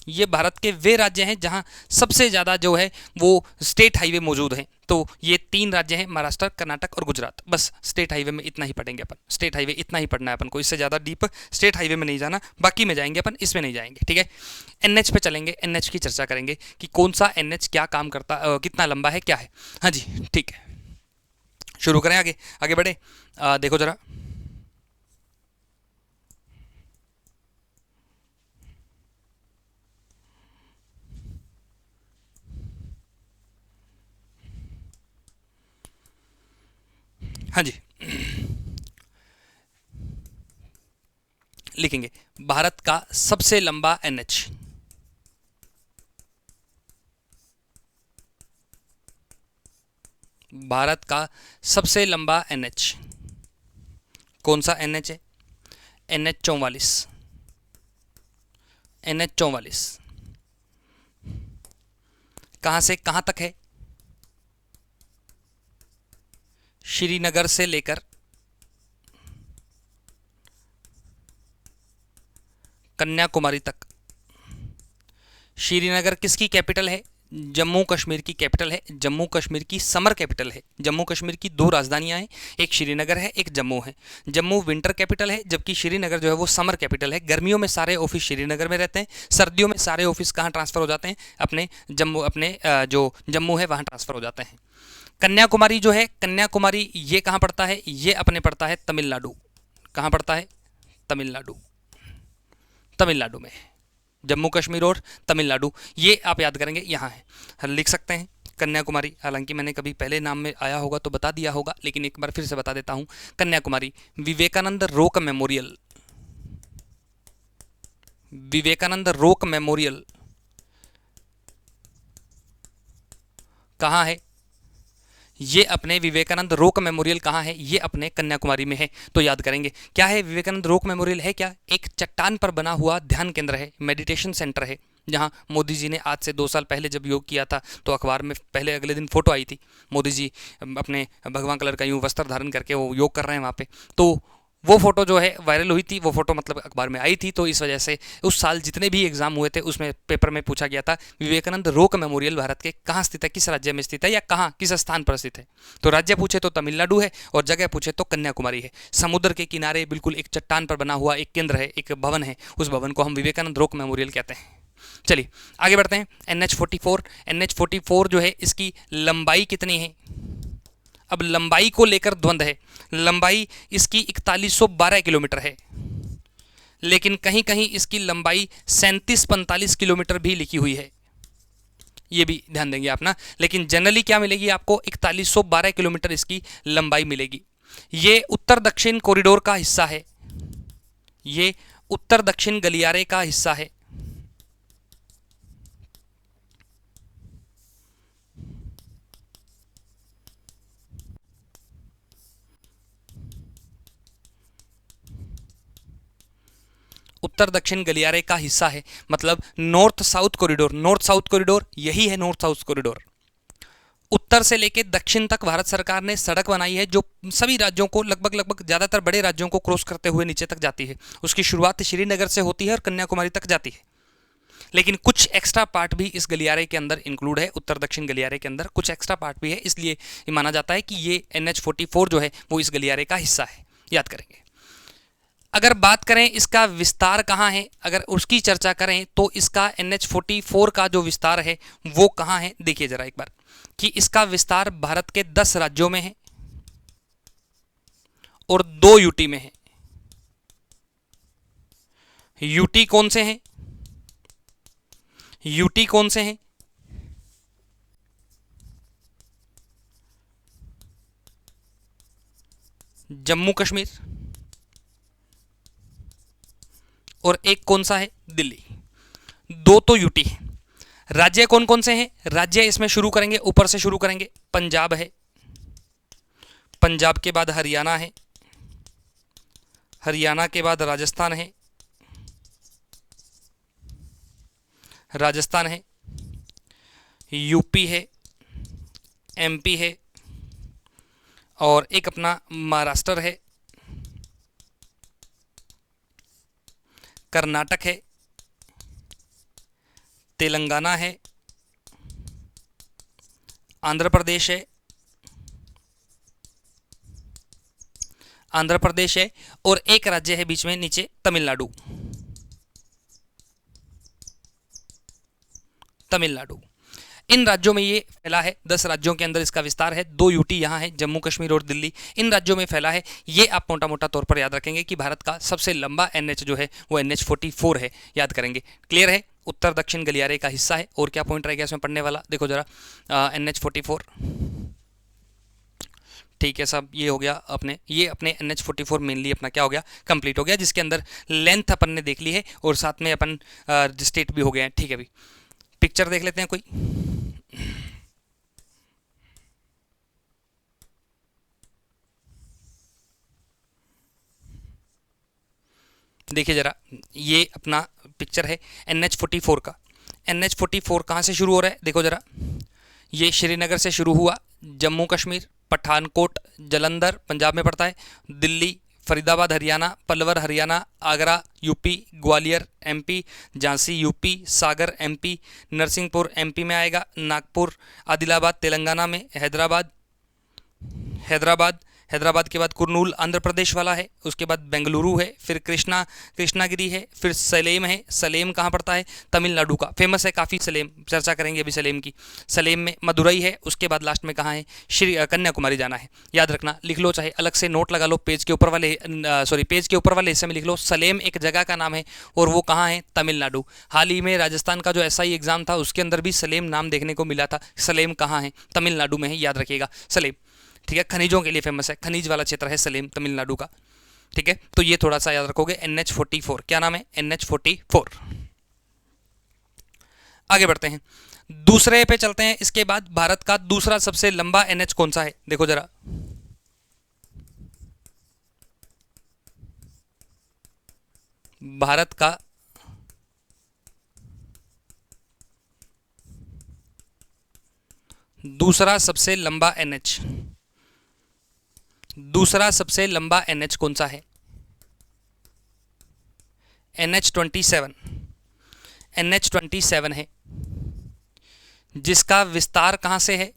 ये भारत के वे राज्य हैं जहां सबसे ज़्यादा जो है वो स्टेट हाईवे मौजूद हैं। तो ये 3 राज्य हैं, महाराष्ट्र, कर्नाटक और गुजरात। बस स्टेट हाईवे में इतना ही पढ़ेंगे अपन, स्टेट हाईवे इतना ही पढ़ना है अपन को, इससे ज़्यादा डीप स्टेट हाईवे में नहीं जाना, बाकी में जाएंगे अपन, इसमें नहीं जाएंगे। ठीक है, एनएच पे चलेंगे, एनएच की चर्चा करेंगे कि कौन सा एनएच क्या काम करता, कितना लंबा है, क्या है। हाँ जी ठीक है, शुरू करें, आगे आगे बढ़े। देखो जरा, हाँ जी, लिखेंगे भारत का सबसे लंबा एनएच। भारत का सबसे लंबा एनएच कौन सा एनएच है? NH 44। NH 44 कहाँ से कहाँ तक है? श्रीनगर से लेकर कन्याकुमारी तक। श्रीनगर किसकी कैपिटल है? जम्मू कश्मीर की कैपिटल है, जम्मू कश्मीर की समर कैपिटल है। जम्मू कश्मीर की दो राजधानियां हैं, एक श्रीनगर है, एक जम्मू है। जम्मू विंटर कैपिटल है, जबकि श्रीनगर जो है वो समर कैपिटल है। गर्मियों में सारे ऑफिस श्रीनगर में रहते हैं, सर्दियों में सारे ऑफिस कहाँ ट्रांसफर हो जाते हैं? अपने जम्मू, अपने जो जम्मू है वहाँ ट्रांसफर हो जाते हैं। कन्याकुमारी जो है, कन्याकुमारी ये कहाँ पड़ता है? ये अपने पड़ता है तमिलनाडु। कहाँ पड़ता है? तमिलनाडु। तमिलनाडु में जम्मू कश्मीर और तमिलनाडु, ये आप याद करेंगे, यहाँ है। लिख सकते हैं कन्याकुमारी, हालांकि मैंने कभी पहले नाम में आया होगा तो बता दिया होगा, लेकिन एक बार फिर से बता देता हूँ। कन्याकुमारी विवेकानंद रोक मेमोरियल, विवेकानंद रोक मेमोरियल कहाँ है? ये अपने विवेकानंद रोक मेमोरियल कहाँ है? ये अपने कन्याकुमारी में है। तो याद करेंगे क्या है विवेकानंद रोक मेमोरियल है क्या? एक चट्टान पर बना हुआ ध्यान केंद्र है, मेडिटेशन सेंटर है, जहाँ मोदी जी ने आज से 2 साल पहले जब योग किया था तो अखबार में पहले अगले दिन फोटो आई थी, मोदी जी अपने भगवा कलर का यूँ वस्त्र धारण करके वो योग कर रहे हैं वहाँ पे। तो वो फोटो जो है वायरल हुई थी, वो फोटो मतलब अखबार में आई थी। तो इस वजह से उस साल जितने भी एग्जाम हुए थे उसमें पेपर में पूछा गया था विवेकानंद रोक मेमोरियल भारत के कहाँ स्थित है, किस राज्य में स्थित है, या कहाँ किस स्थान पर स्थित है। तो राज्य पूछे तो तमिलनाडु है और जगह पूछे तो कन्याकुमारी है। समुद्र के किनारे बिल्कुल एक चट्टान पर बना हुआ एक केंद्र है, एक भवन है, उस भवन को हम विवेकानंद रोक मेमोरियल कहते हैं। चलिए आगे बढ़ते हैं। NH 44, NH 44 जो है इसकी लंबाई कितनी है? अब लंबाई को लेकर द्वंद्व है। लंबाई इसकी 4112 किलोमीटर है, लेकिन कहीं कहीं इसकी लंबाई 3745 किलोमीटर भी लिखी हुई है, ये भी ध्यान देंगे आप ना। लेकिन जनरली क्या मिलेगी आपको? 4112 किलोमीटर इसकी लंबाई मिलेगी। ये उत्तर दक्षिण कॉरिडोर का हिस्सा है, ये उत्तर दक्षिण गलियारे का हिस्सा है। उत्तर दक्षिण गलियारे का हिस्सा है, मतलब north south corridor. North south corridor यही है, नॉर्थ साउथ कॉरिडोर। उत्तर से लेकर दक्षिण तक भारत सरकार ने सड़क बनाई है जो सभी राज्यों को, लगभग ज़्यादातर बड़े राज्यों को क्रॉस करते हुए नीचे तक जाती है। उसकी शुरुआत श्रीनगर से होती है और कन्याकुमारी तक जाती है। लेकिन कुछ एक्स्ट्रा पार्ट भी इस गलियारे के अंदर इंक्लूड है, उत्तर दक्षिण गलियारे के अंदर कुछ एक्स्ट्रा पार्ट भी है, इसलिए ये माना जाता है कि ये NH 44 जो है वो इस गलियारे का हिस्सा है। याद करेंगे। अगर बात करें इसका विस्तार कहाँ है, अगर उसकी चर्चा करें तो इसका NH 44 का जो विस्तार है वो कहाँ है? देखिए जरा एक बार कि इसका विस्तार भारत के 10 राज्यों में है और 2 यूटी में है। यूटी कौन से हैं? यूटी कौन से हैं? जम्मू कश्मीर, और एक कौन सा है? दिल्ली। 2 तो यूटी है। राज्य कौन कौन से हैं? राज्य इसमें शुरू करेंगे, ऊपर से शुरू करेंगे। पंजाब है, पंजाब के बाद हरियाणा है, हरियाणा के बाद राजस्थान है, राजस्थान है, यूपी है, MP है, और एक अपना महाराष्ट्र है, कर्नाटक है, तेलंगाना है, आंध्र प्रदेश है, आंध्र प्रदेश है, और एक राज्य है बीच में नीचे, तमिलनाडु। तमिलनाडु। इन राज्यों में ये फैला है, 10 राज्यों के अंदर इसका विस्तार है। 2 यूटी यहाँ है, जम्मू कश्मीर और दिल्ली, इन राज्यों में फैला है। ये आप मोटा मोटा तौर पर याद रखेंगे कि भारत का सबसे लंबा NH जो है वो NH 44 है। याद करेंगे। क्लियर है? उत्तर दक्षिण गलियारे का हिस्सा है। और क्या पॉइंट रह गया इसमें पढ़ने वाला? देखो जरा, NH 44 ठीक है साहब, ये हो गया अपने, ये अपने NH44 मेनली अपना क्या हो गया, कंप्लीट हो गया, जिसके अंदर लेंथ अपन ने देख ली है और साथ में अपन स्टेट भी हो गए हैं। ठीक है, अभी पिक्चर देख लेते हैं कोई। देखिए जरा, ये अपना पिक्चर है NH44 का। NH44 कहाँ से शुरू हो रहा है, देखो जरा, ये श्रीनगर से शुरू हुआ, जम्मू कश्मीर, पठानकोट, जलंधर पंजाब में पड़ता है, Delhi, Faridabad Haryana, Palwal Haryana, Agra UP, Gwalior MP, Jhansi UP, Sagar MP, Narsinghpur MP में आएगा, नागपुर, आदिलाबाद तेलंगाना में, हैदराबाद हैदराबाद हैदराबाद के बाद कुरनूल आंध्र प्रदेश वाला है, उसके बाद बेंगलुरु है, फिर कृष्णागिरी है, फिर सलेम है। सलेम कहाँ पड़ता है, तमिलनाडु का, फेमस है काफ़ी सलेम, चर्चा करेंगे अभी सलेम की। सलेम में मदुरई है, उसके बाद लास्ट में कहाँ है, श्री कन्याकुमारी जाना है। याद रखना, लिख लो, चाहे अलग से नोट लगा लो, पेज के ऊपर वाले पेज के ऊपर वाले हिस्से में लिख लो, सलेम एक जगह का नाम है और वो कहाँ है, तमिलनाडु। हाल ही में राजस्थान का जो SI एग्जाम था उसके अंदर भी सलेम नाम देखने को मिला था। सलेम कहाँ है, तमिलनाडु में है, याद रखिएगा सलेम। ठीक है, खनिजों के लिए फेमस है, खनिज वाला क्षेत्र है सलेम तमिलनाडु का। ठीक है, तो ये थोड़ा सा याद रखोगे। NH44 क्या नाम है, NH44। आगे बढ़ते हैं, दूसरे पे चलते हैं। इसके बाद भारत का दूसरा सबसे लंबा NH कौन सा है, देखो जरा, भारत का दूसरा सबसे लंबा NH, दूसरा सबसे लंबा NH कौन सा है, NH27। NH27 है, जिसका विस्तार कहां से है,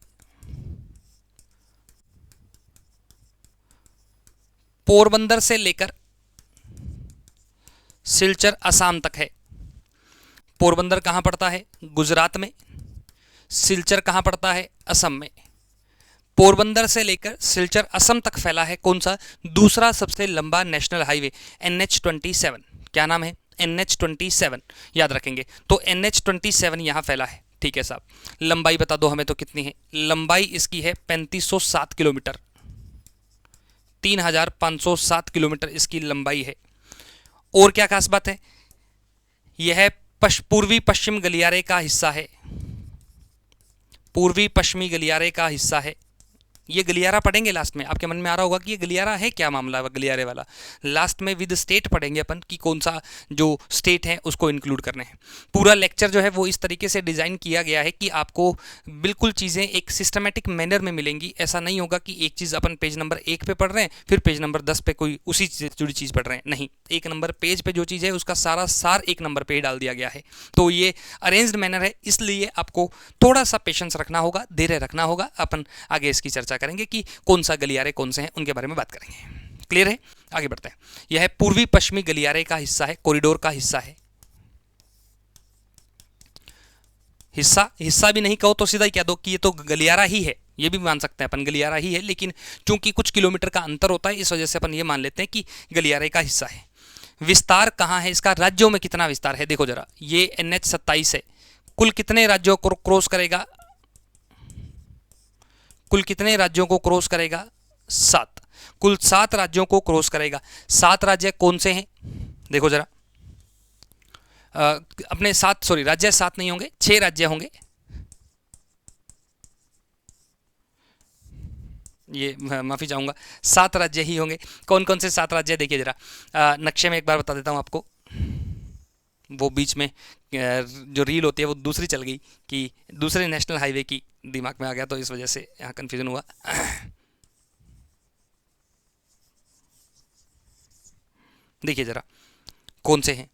पोरबंदर से लेकर सिलचर असम तक है। पोरबंदर कहां पड़ता है, गुजरात में। सिलचर कहां पड़ता है, असम में। पोरबंदर से लेकर सिलचर असम तक फैला है कौन सा, दूसरा सबसे लंबा नेशनल हाईवे, NH27। क्या नाम है, NH27, याद रखेंगे। तो NH27 यहां फैला है। ठीक है साहब, लंबाई बता दो हमें तो कितनी है, लंबाई इसकी है 3507 किलोमीटर, 3507 किलोमीटर इसकी लंबाई है। और क्या खास बात है, यह पूर्वी पश्चिम गलियारे का हिस्सा है, पूर्वी पश्चिमी गलियारे का हिस्सा है। ये गलियारा पढ़ेंगे लास्ट में, आपके मन में आ रहा होगा कि ये गलियारा है क्या मामला, गलियारे वाला लास्ट में विद स्टेट पढ़ेंगे अपन कि कौन सा जो स्टेट है उसको इंक्लूड करने हैं। पूरा लेक्चर जो है वो इस तरीके से डिज़ाइन किया गया है कि आपको बिल्कुल चीज़ें एक सिस्टमेटिक मैनर में मिलेंगी। ऐसा नहीं होगा कि एक चीज़ अपन पेज नंबर 1 पे पढ़ रहे हैं फिर पेज नंबर 10 पे कोई उसी से जुड़ी चीज़ पढ़ रहे हैं, नहीं, एक नंबर पेज पे जो चीज़ है उसका सारा सार एक नंबर पे ही डाल दिया गया है। तो ये अरेंज्ड मैनर है, इसलिए आपको थोड़ा सा पेशेंस रखना होगा, धैर्य रखना होगा। अपन आगे इसकी चर्चा करेंगे कि कौन सा गलियारे कौन से हैं, उनके बारे में बात करेंगे। क्लियर है, आगे बढ़ते हैं। यह पूर्वी पश्चिमी गलियारे का हिस्सा है, कॉरिडोर का हिस्सा है। हिस्सा भी नहीं कहो तो सीधा ही कह दो कि ये तो गलियारा ही है, ये भी मान सकते हैं अपन गलियारा ही है, लेकिन चूंकि कुछ किलोमीटर का अंतर होता है इस वजह से अपन ये मान लेते हैं कि गलियारे का हिस्सा है। विस्तार कहाँ है इसका, राज्यों में कितना विस्तार है, देखो जरा, ये NH27 है, कुल कितने राज्यों को क्रॉस करेगा, कुल कितने राज्यों को क्रॉस करेगा, 7, कुल 7 राज्यों को क्रॉस करेगा। 7 राज्य कौन से हैं, देखो जरा, अपने 7 राज्य 7 नहीं होंगे, 6 राज्य होंगे। ये माफी चाहूंगा, 7 राज्य ही होंगे। कौन कौन से 7 राज्य, देखिए जरा, नक्शे में एक बार बता देता हूं आपको। वो बीच में जो रील होती है वो दूसरी चल गई कि दूसरे नेशनल हाईवे की दिमाग में आ गया, तो इस वजह से यहाँ कंफ्यूजन हुआ। देखिए जरा कौन से हैं,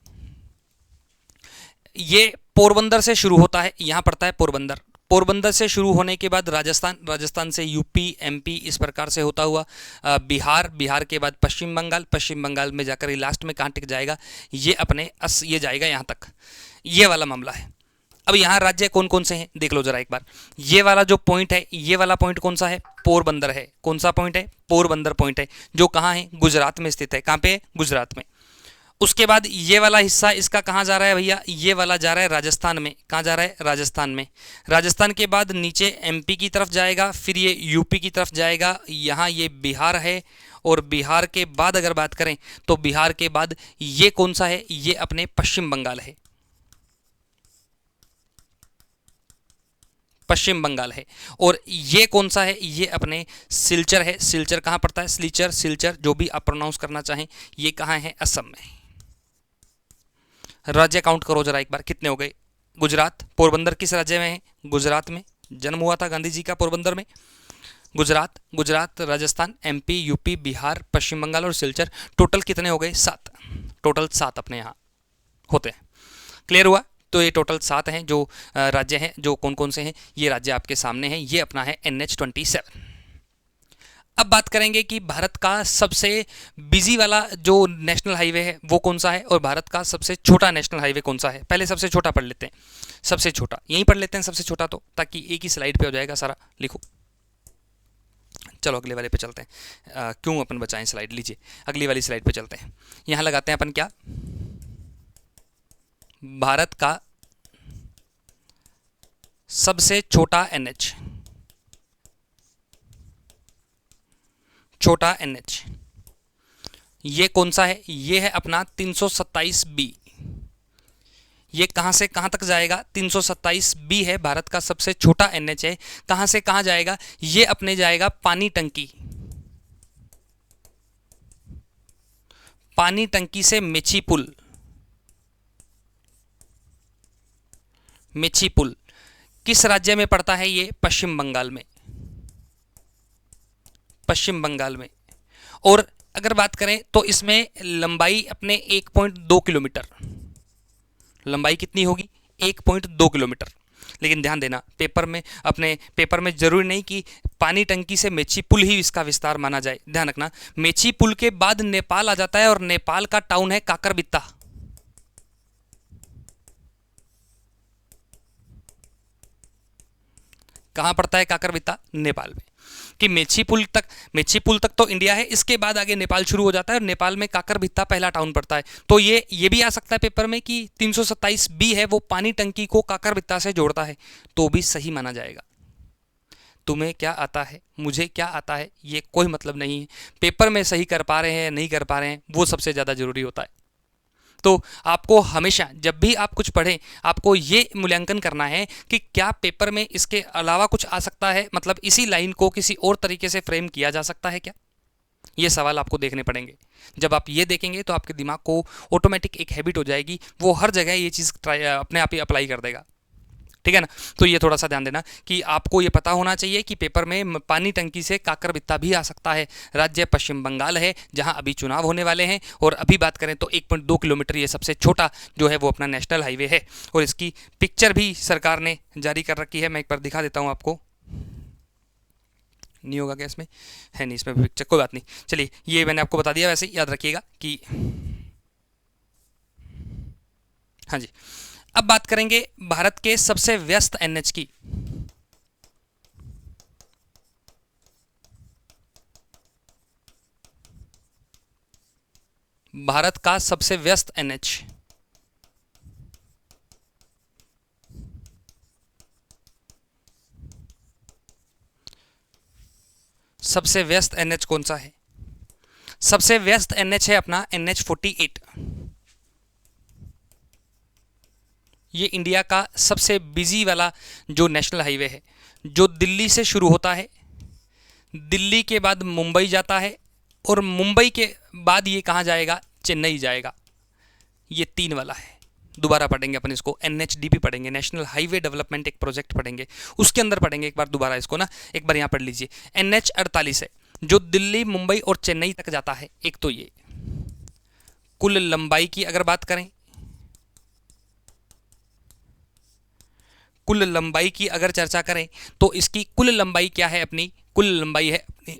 ये पोरबंदर से शुरू होता है, यहाँ पड़ता है पोरबंदर। पोरबंदर से शुरू होने के बाद राजस्थान से यूपी MP, इस प्रकार से होता हुआ बिहार के बाद पश्चिम बंगाल में जाकर लास्ट में कहाँ टिक जाएगा, ये अपने ये जाएगा यहाँ तक। ये वाला मामला है। अब यहाँ राज्य कौन कौन से हैं देख लो जरा एक बार। ये वाला जो पॉइंट है, ये वाला पॉइंट कौन सा है, पोरबंदर है। कौन सा पॉइंट है, पोरबंदर पॉइंट है, जो कहाँ है, गुजरात में स्थित है। कहाँ पे है, गुजरात में। उसके बाद ये वाला हिस्सा इसका कहाँ जा रहा है भैया, ये वाला जा रहा है राजस्थान में। कहाँ जा रहा है, राजस्थान में। राजस्थान के बाद नीचे एमपी की तरफ जाएगा, फिर ये यूपी की तरफ जाएगा, यहाँ ये बिहार है, और बिहार के बाद अगर बात करें तो बिहार के बाद ये कौन सा है, ये अपने पश्चिम बंगाल है। पश्चिम बंगाल है। और ये कौन सा है, ये अपने सिलचर है। सिलचर कहाँ पड़ता है, सिलचर, सिलचर जो भी आप प्रोनाउंस करना चाहें। ये कहाँ है, असम में। राज्य काउंट करो जरा एक बार, कितने हो गए। गुजरात, पोरबंदर किस राज्य में है, गुजरात में। जन्म हुआ था गांधी जी का पोरबंदर में। गुजरात, गुजरात, राजस्थान, एमपी, यूपी, बिहार, पश्चिम बंगाल और सिलचर। टोटल कितने हो गए, 7। टोटल 7 अपने यहाँ होते हैं। क्लियर हुआ। तो ये टोटल 7 हैं जो राज्य हैं, जो कौन कौन से हैं, ये राज्य आपके सामने हैं। ये अपना है NH-27। अब बात करेंगे कि भारत का सबसे बिजी वाला जो नेशनल हाईवे है वो कौन सा है, और भारत का सबसे छोटा नेशनल हाईवे कौन सा है। पहले सबसे छोटा पढ़ लेते हैं। सबसे छोटा यहीं पढ़ लेते हैं, सबसे छोटा, तो ताकि एक ही स्लाइड पे हो जाएगा सारा। लिखो, चलो अगले वाले पे चलते हैं। क्यों अपन बचाएं स्लाइड, लीजिए अगली वाली स्लाइड पे चलते हैं। यहाँ लगाते हैं अपन क्या, भारत का सबसे छोटा NH, छोटा NH ये कौन सा है, ये है अपना 327B। ये कहाँ से कहाँ तक जाएगा, 327B है, भारत का सबसे छोटा NH है। कहाँ से कहाँ जाएगा, ये अपने जाएगा पानी टंकी। पानी टंकी से मेची पुल। मेची पुल किस राज्य में पड़ता है, ये पश्चिम बंगाल में। पश्चिम बंगाल में। और अगर बात करें तो इसमें लंबाई अपने 1.2 किलोमीटर, लंबाई कितनी होगी, 1.2 किलोमीटर। लेकिन ध्यान देना, पेपर में, अपने पेपर में जरूरी नहीं कि पानी टंकी से मेची पुल ही इसका विस्तार माना जाए। ध्यान रखना, मेची पुल के बाद नेपाल आ जाता है, और नेपाल का टाउन है काकरबित्ता। कहां पड़ता है काकरबित्ता, नेपाल में। कि मेची पुल तक तो इंडिया है, इसके बाद आगे नेपाल शुरू हो जाता है, और नेपाल में काकरबित्ता पहला टाउन पड़ता है। तो ये भी आ सकता है पेपर में कि 327B है वो पानी टंकी को काकरबित्ता से जोड़ता है, तो भी सही माना जाएगा। तुम्हें क्या आता है, मुझे क्या आता है, ये कोई मतलब नहीं है। पेपर में सही कर पा रहे हैं नहीं कर पा रहे हैं, वो सबसे ज़्यादा जरूरी होता है। तो आपको हमेशा जब भी आप कुछ पढ़ें, आपको ये मूल्यांकन करना है कि क्या पेपर में इसके अलावा कुछ आ सकता है, मतलब इसी लाइन को किसी और तरीके से फ्रेम किया जा सकता है क्या, ये सवाल आपको देखने पड़ेंगे। जब आप ये देखेंगे तो आपके दिमाग को ऑटोमेटिक एक हैबिट हो जाएगी, वो हर जगह ये चीज़ अपने आप ही अप्लाई कर देगा। ठीक है ना। तो ये थोड़ा सा ध्यान देना कि आपको ये पता होना चाहिए कि पेपर में पानी टंकी से काकरबित्ता भी आ सकता है। राज्य पश्चिम बंगाल है, जहां अभी चुनाव होने वाले हैं। और अभी बात करें तो 1.2 किलोमीटर ये सबसे छोटा जो है वो अपना नेशनल हाईवे है। और इसकी पिक्चर भी सरकार ने जारी कर रखी है। मैं एक बार दिखा देता हूँ आपको। नहीं होगा क्या इसमें, है नहीं इसमें पिक्चर, कोई बात नहीं। चलिए, ये मैंने आपको बता दिया, वैसे याद रखिएगा कि हाँ जी। अब बात करेंगे भारत के सबसे व्यस्त NH की। भारत का सबसे व्यस्त NH, सबसे व्यस्त NH कौन सा है, सबसे व्यस्त NH है अपना NH-48। ये इंडिया का सबसे बिजी वाला जो नेशनल हाईवे है, जो दिल्ली से शुरू होता है, दिल्ली के बाद मुंबई जाता है, और मुंबई के बाद ये कहाँ जाएगा, चेन्नई जाएगा। ये 3 वाला है। दोबारा पढ़ेंगे अपन इसको, NHDP पढ़ेंगे, नेशनल हाईवे डेवलपमेंट एक प्रोजेक्ट पढ़ेंगे, उसके अंदर पढ़ेंगे एक बार दोबारा इसको ना। एक बार यहाँ पढ़ लीजिए, NH-48 है जो दिल्ली, मुंबई और चेन्नई तक जाता है। एक तो ये कुल लंबाई की अगर बात करें, कुल लंबाई की अगर चर्चा करें तो इसकी कुल लंबाई क्या है, अपनी कुल लंबाई है अपनी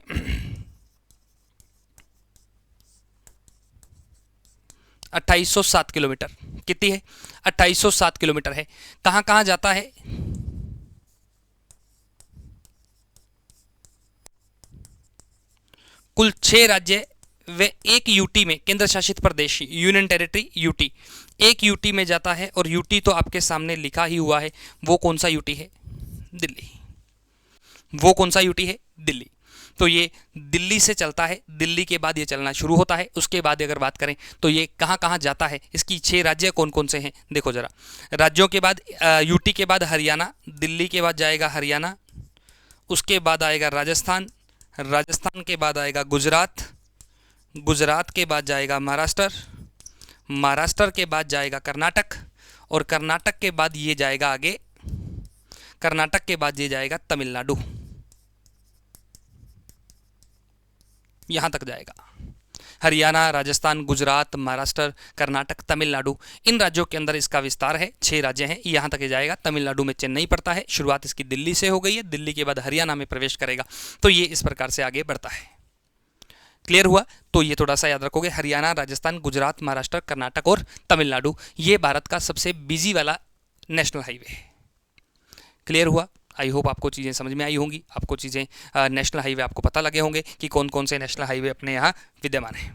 2807 किलोमीटर। कितनी है, 2807 किलोमीटर है। कहां कहां जाता है, कुल 6 राज्य वे एक यूटी में, केंद्र शासित प्रदेश, यूनियन टेरिटरी, यूटी, एक यूटी में जाता है। और यूटी तो आपके सामने लिखा ही हुआ है, वो कौन सा यूटी है? दिल्ली। वो कौन सा यूटी है? दिल्ली। तो ये दिल्ली से चलता है, दिल्ली के बाद ये चलना शुरू होता है। उसके बाद अगर बात करें तो ये कहाँ कहाँ जाता है, इसकी 6 राज्य कौन कौन से हैं देखो जरा। राज्यों के बाद यूटी के बाद हरियाणा, दिल्ली के बाद जाएगा हरियाणा, उसके बाद आएगा राजस्थान, राजस्थान के बाद आएगा गुजरात, गुजरात के बाद जाएगा महाराष्ट्र, महाराष्ट्र के बाद जाएगा कर्नाटक, और कर्नाटक के बाद ये जाएगा आगे, कर्नाटक के बाद ये जाएगा तमिलनाडु। यहाँ तक जाएगा। हरियाणा, राजस्थान, गुजरात, महाराष्ट्र, कर्नाटक, तमिलनाडु, इन राज्यों के अंदर इसका विस्तार है। 6 राज्य हैं, यहाँ तक ये जाएगा। तमिलनाडु में चेन्नई पड़ता है, शुरुआत इसकी दिल्ली से हो गई है, दिल्ली के बाद हरियाणा में प्रवेश करेगा। तो ये इस प्रकार से आगे बढ़ता है। क्लियर हुआ? तो ये थोड़ा सा याद रखोगे, हरियाणा, राजस्थान, गुजरात, महाराष्ट्र, कर्नाटक और तमिलनाडु, ये भारत का सबसे बिजी वाला नेशनल हाईवे है। क्लियर हुआ? आई होप आपको चीज़ें समझ में आई होंगी, आपको चीज़ें नेशनल हाईवे आपको पता लगे होंगे कि कौन कौन से नेशनल हाईवे अपने यहाँ विद्यमान है।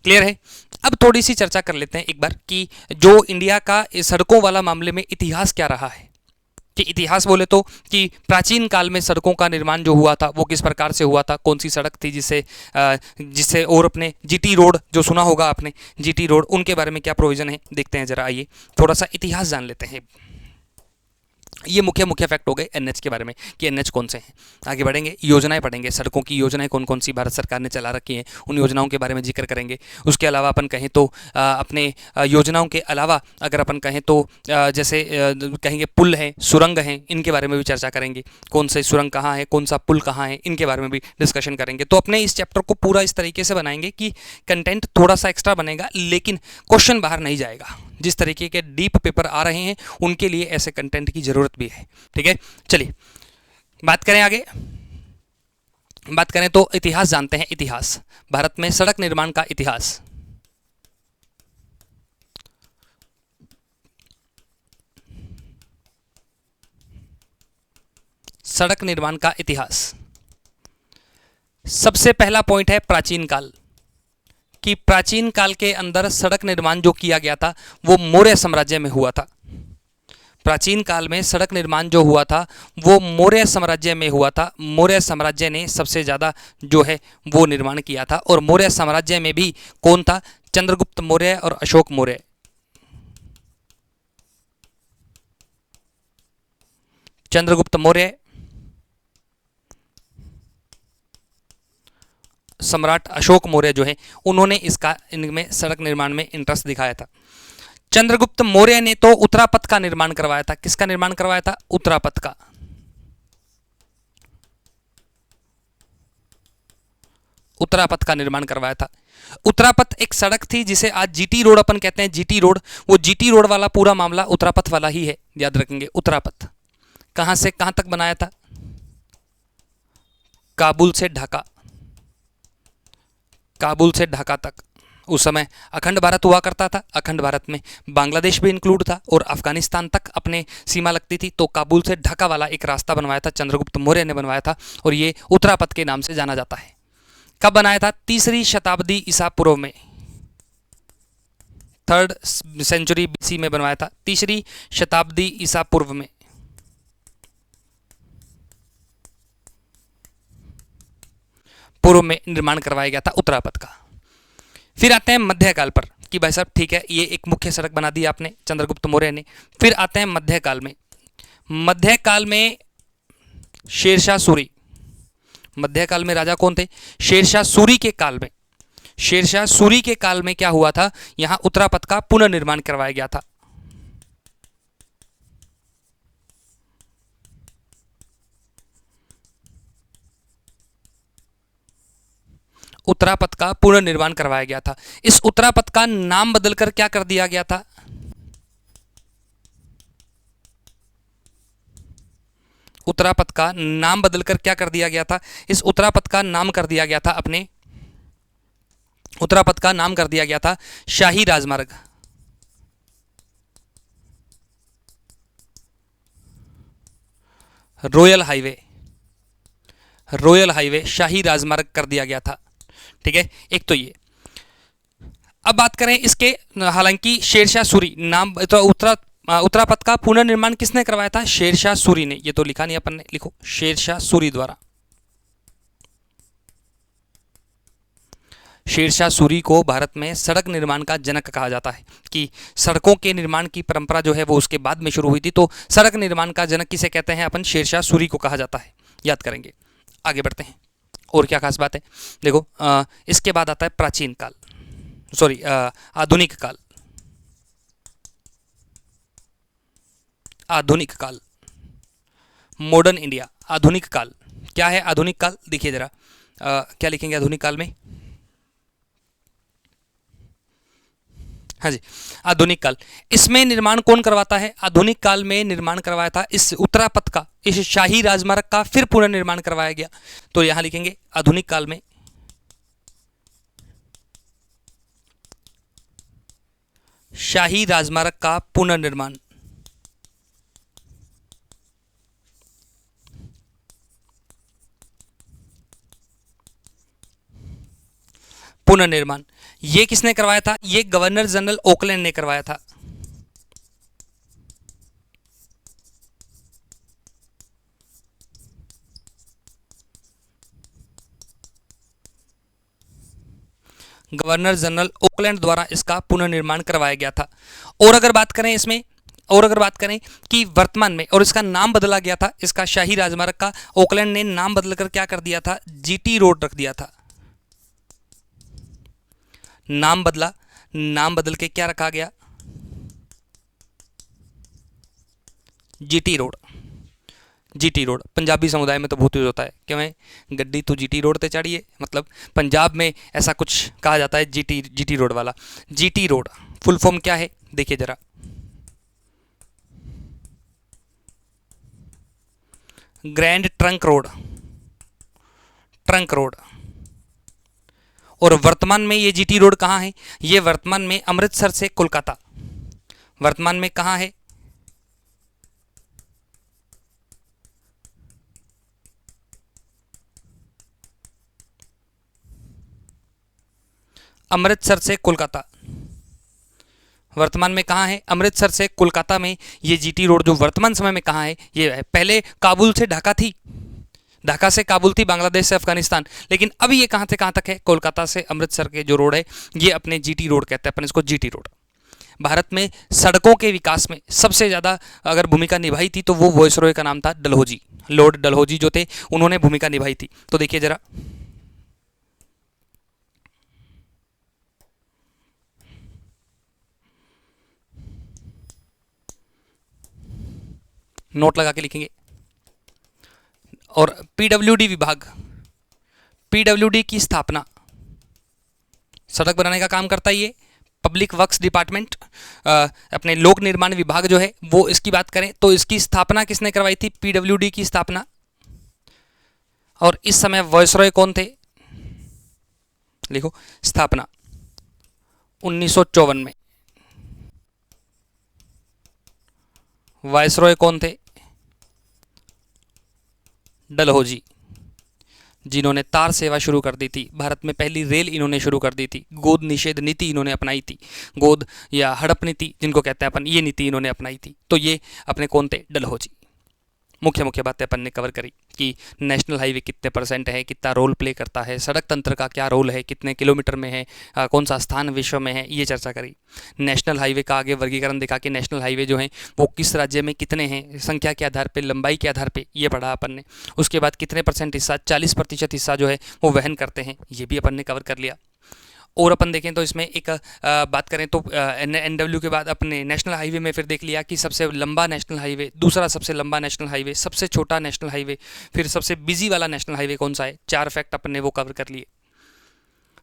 क्लियर है? अब थोड़ी सी चर्चा कर लेते हैं एक बार कि जो इंडिया का सड़कों वाला मामले में इतिहास क्या रहा है। कि इतिहास बोले तो कि प्राचीन काल में सड़कों का निर्माण जो हुआ था वो किस प्रकार से हुआ था, कौन सी सड़क थी जिससे और अपने जीटी रोड जो सुना होगा आपने, जीटी रोड, उनके बारे में क्या प्रोविज़न है देखते हैं जरा। आइए थोड़ा सा इतिहास जान लेते हैं। ये मुख्य मुख्य फैक्ट हो गए एनएच के बारे में कि एनएच कौन से हैं। आगे बढ़ेंगे, योजनाएं पढ़ेंगे, सड़कों की योजनाएं कौन कौन सी भारत सरकार ने चला रखी हैं, उन योजनाओं के बारे में जिक्र करेंगे। उसके अलावा अपन कहें तो अपने योजनाओं के अलावा अगर अपन कहें तो जैसे कहेंगे पुल हैं, सुरंग हैं, इनके बारे में भी चर्चा करेंगे। कौन से सुरंग कहाँ है, कौन सा पुल कहाँ है, इनके बारे में भी डिस्कशन करेंगे। तो अपने इस चैप्टर को पूरा इस तरीके से बनाएंगे कि कंटेंट थोड़ा सा एक्स्ट्रा बनेगा, लेकिन क्वेश्चन बाहर नहीं जाएगा। जिस तरीके के डीप पेपर आ रहे हैं उनके लिए ऐसे कंटेंट की जरूरत भी है। ठीक है, चलिए बात करें आगे। बात करें तो इतिहास जानते हैं। इतिहास, भारत में सड़क निर्माण का इतिहास। सड़क निर्माण का इतिहास, सबसे पहला पॉइंट है प्राचीन काल। कि प्राचीन काल के अंदर सड़क निर्माण जो किया गया था वो मौर्य साम्राज्य में हुआ था। प्राचीन काल में सड़क निर्माण जो हुआ था वो मौर्य साम्राज्य में हुआ था। मौर्य साम्राज्य ने सबसे ज़्यादा जो है वो निर्माण किया था। और मौर्य साम्राज्य में भी कौन था? चंद्रगुप्त मौर्य और अशोक मौर्य। चंद्रगुप्त मौर्य, सम्राट अशोक मौर्य जो है उन्होंने इसका इनमें सड़क निर्माण में इंटरेस्ट दिखाया था। चंद्रगुप्त मौर्य ने तो उत्तरापथ का निर्माण करवाया था। किसका निर्माण करवाया था? उत्तरापथ का। उत्तरापथ का निर्माण करवाया था। उत्तरापथ एक सड़क थी जिसे आज जीटी रोड अपन कहते हैं। जीटी रोड, वो जीटी रोड वाला पूरा मामला उत्तरापथ वाला ही है, याद रखेंगे। उत्तरापथ कहां से कहां तक बनाया था? काबुल से ढाका, काबुल से ढाका तक। उस समय अखंड भारत हुआ करता था। अखंड भारत में बांग्लादेश भी इंक्लूड था और अफगानिस्तान तक अपने सीमा लगती थी। तो काबुल से ढाका वाला एक रास्ता बनवाया था, चंद्रगुप्त मौर्य ने बनवाया था, और ये उत्तरापथ के नाम से जाना जाता है। कब बनाया था? 3री शताब्दी ईसा पूर्व में, 3rd सेंचुरी बीसी में बनवाया था। 3री शताब्दी ईसा पूर्व में। पूर्व में निर्माण करवाया गया था उत्तरापथ का। फिर आते हैं मध्यकाल पर कि भाई साहब ठीक है, ये एक मुख्य सड़क बना दी आपने चंद्रगुप्त मौर्य ने। फिर आते हैं मध्यकाल में। मध्यकाल में शेरशाह सूरी। मध्यकाल में राजा कौन थे? शेरशाह सूरी के काल में। शेरशाह सूरी के काल में क्या हुआ था? यहां उत्तरापथ का पुनर्निर्माण करवाया गया था। उत्तरापथ का पुनर्निर्माण करवाया गया था। इस उत्तरापथ का नाम बदलकर क्या कर दिया गया था? उत्तरापथ का नाम बदलकर क्या कर दिया गया था? इस उत्तरापथ का नाम कर दिया गया था अपने, उत्तरापथ का नाम कर दिया गया था शाही राजमार्ग। रॉयल हाईवे, रॉयल हाईवे, शाही राजमार्ग कर दिया गया था। ठीक है, एक तो ये। अब बात करें इसके, हालांकि शेरशाह सूरी नाम तो उत्तरापथ का पुनर्निर्माण किसने करवाया था? शेरशाह सूरी ने। ये तो लिखा नहीं अपन ने, लिखो शेरशाह सूरी द्वारा। शेरशाह सूरी को भारत में सड़क निर्माण का जनक कहा जाता है, कि सड़कों के निर्माण की परंपरा जो है वो उसके बाद में शुरू हुई थी। तो सड़क निर्माण का जनक किसे कहते हैं? अपन शेरशाह सूरी को कहा जाता है, याद करेंगे। आगे बढ़ते हैं, और क्या खास बात है। देखो इसके बाद आता है प्राचीन काल, सॉरी आधुनिक काल। आधुनिक काल, मॉडर्न इंडिया। आधुनिक काल क्या है? आधुनिक काल देखिए जरा, क्या लिखेंगे आधुनिक काल में? हाँ जी, आधुनिक काल। इसमें निर्माण कौन करवाता है? आधुनिक काल में निर्माण करवाया था इस उत्तरापथ का, इस शाही राजमार्ग का फिर पुनर्निर्माण करवाया गया। तो यहां लिखेंगे आधुनिक काल में शाही राजमार्ग का पुनर्निर्माण। पुनर्निर्माण ये किसने करवाया था? ये गवर्नर जनरल ऑकलैंड ने करवाया था। गवर्नर जनरल ऑकलैंड द्वारा इसका पुनर्निर्माण करवाया गया था। और अगर बात करें इसमें, और अगर बात करें कि वर्तमान में, और इसका नाम बदला गया था, इसका शाही राजमार्ग का ऑकलैंड ने नाम बदलकर क्या कर दिया था? जीटी रोड रख दिया था। नाम बदला, नाम बदल के क्या रखा गया? GT road. GT road Punjabi समुदाय में तो बहुत यूज होता है कि मैं गड्डी तो जीटी रोड ते चढ़िए, मतलब पंजाब में ऐसा कुछ कहा जाता है, जीटी रोड वाला। जीटी रोड फुल फॉर्म क्या है देखिए जरा, grand trunk road. Trunk road. और वर्तमान में ये जीटी रोड कहाँ है? ये वर्तमान में अमृतसर से कोलकाता, वर्तमान में कहाँ है? अमृतसर से कोलकाता। वर्तमान में कहाँ है? अमृतसर से कोलकाता में ये जीटी रोड जो वर्तमान समय में कहाँ है? ये है। पहले काबुल से ढाका थी, ढाका से काबुल थी, बांग्लादेश से अफगानिस्तान, लेकिन अभी ये कहाँ से कहाँ तक है? कोलकाता से अमृतसर के जो रोड है ये अपने जीटी रोड कहते हैं, अपन इसको जीटी रोड। भारत में सड़कों के विकास में सबसे ज़्यादा अगर भूमिका निभाई थी तो वो वॉयसरॉय का नाम था डलहौजी, लॉर्ड डलहौजी जो थे उन्होंने भूमिका निभाई थी। तो देखिए जरा, नोट लगा के लिखेंगे। और पीडब्ल्यूडी विभाग, पीडब्ल्यूडी की स्थापना, सड़क बनाने का काम करता है ये, पब्लिक वर्क्स डिपार्टमेंट, अपने लोक निर्माण विभाग जो है वो, इसकी बात करें तो इसकी स्थापना किसने करवाई थी? पीडब्ल्यूडी की स्थापना। और इस समय वॉयसरॉय कौन थे? लिखो स्थापना 1954 में। वायसरॉय कौन थे? डलहौजी, जिन्होंने तार सेवा शुरू कर दी थी। भारत में पहली रेल इन्होंने शुरू कर दी थी। गोद निषेध नीति इन्होंने अपनाई थी, गोद या हड़प नीति जिनको कहते हैं अपन, ये नीति इन्होंने अपनाई थी। तो ये अपने कौन थे? डलहौजी। मुख्य मुख्य बातें अपन ने कवर करी कि नेशनल हाईवे कितने परसेंट है, कितना रोल प्ले करता है, सड़क तंत्र का क्या रोल है, कितने किलोमीटर में है, कौन सा स्थान विश्व में है, ये चर्चा करी। नेशनल हाईवे का आगे वर्गीकरण देखा कि नेशनल हाईवे जो हैं वो किस राज्य में कितने हैं, संख्या के आधार पे, लंबाई के आधार पे, ये पढ़ा अपन ने। उसके बाद कितने परसेंट हिस्सा, 40% हिस्सा जो है वो वहन करते हैं, ये भी अपन ने कवर कर लिया। और अपन देखें तो इसमें एक बात करें तो NW के बाद अपने नेशनल हाईवे में फिर देख लिया कि सबसे लंबा नेशनल हाईवे, दूसरा सबसे लंबा नेशनल हाईवे, सबसे छोटा नेशनल हाईवे, फिर सबसे बिजी वाला नेशनल हाईवे कौन सा है। 4 फैक्ट अपन ने वो कवर कर लिए।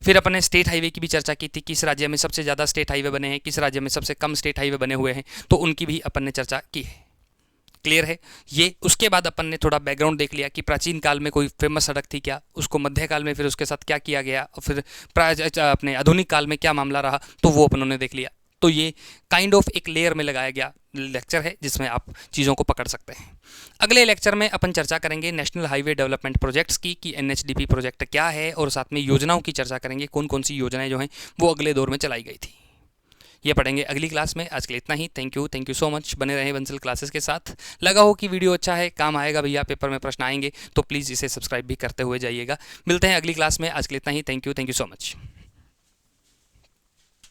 फिर अपन ने स्टेट हाईवे की भी चर्चा की थी, किस राज्य में सबसे ज़्यादा स्टेट हाईवे बने हैं, किस राज्य में सबसे कम स्टेट हाईवे बने हुए हैं, तो उनकी भी अपन ने चर्चा की है। क्लियर है ये। उसके बाद अपन ने थोड़ा बैकग्राउंड देख लिया कि प्राचीन काल में कोई फेमस सड़क थी क्या, उसको मध्यकाल में फिर उसके साथ क्या किया गया, और फिर अपने आधुनिक काल में क्या मामला रहा, तो वो अपनों ने देख लिया। तो ये काइंड ऑफ एक लेयर में लगाया गया लेक्चर है जिसमें आप चीज़ों को पकड़ सकते हैं। अगले लेक्चर में अपन चर्चा करेंगे नेशनल हाईवे डेवलपमेंट प्रोजेक्ट्स की कि NHDP प्रोजेक्ट क्या है, और साथ में योजनाओं की चर्चा करेंगे, कौन कौन सी योजनाएं जो हैं वो अगले दौर में चलाई गई थी। ये पढ़ेंगे अगली क्लास में। आज के लिए इतना ही। Thank you so much. बने रहें बंसल क्लासेस के साथ। लगा हो कि वीडियो अच्छा है, काम आएगा भैया, पेपर में प्रश्न आएंगे, तो प्लीज़ इसे सब्सक्राइब भी करते हुए जाइएगा। मिलते हैं अगली क्लास में। आज के लिए इतना ही। Thank you so much.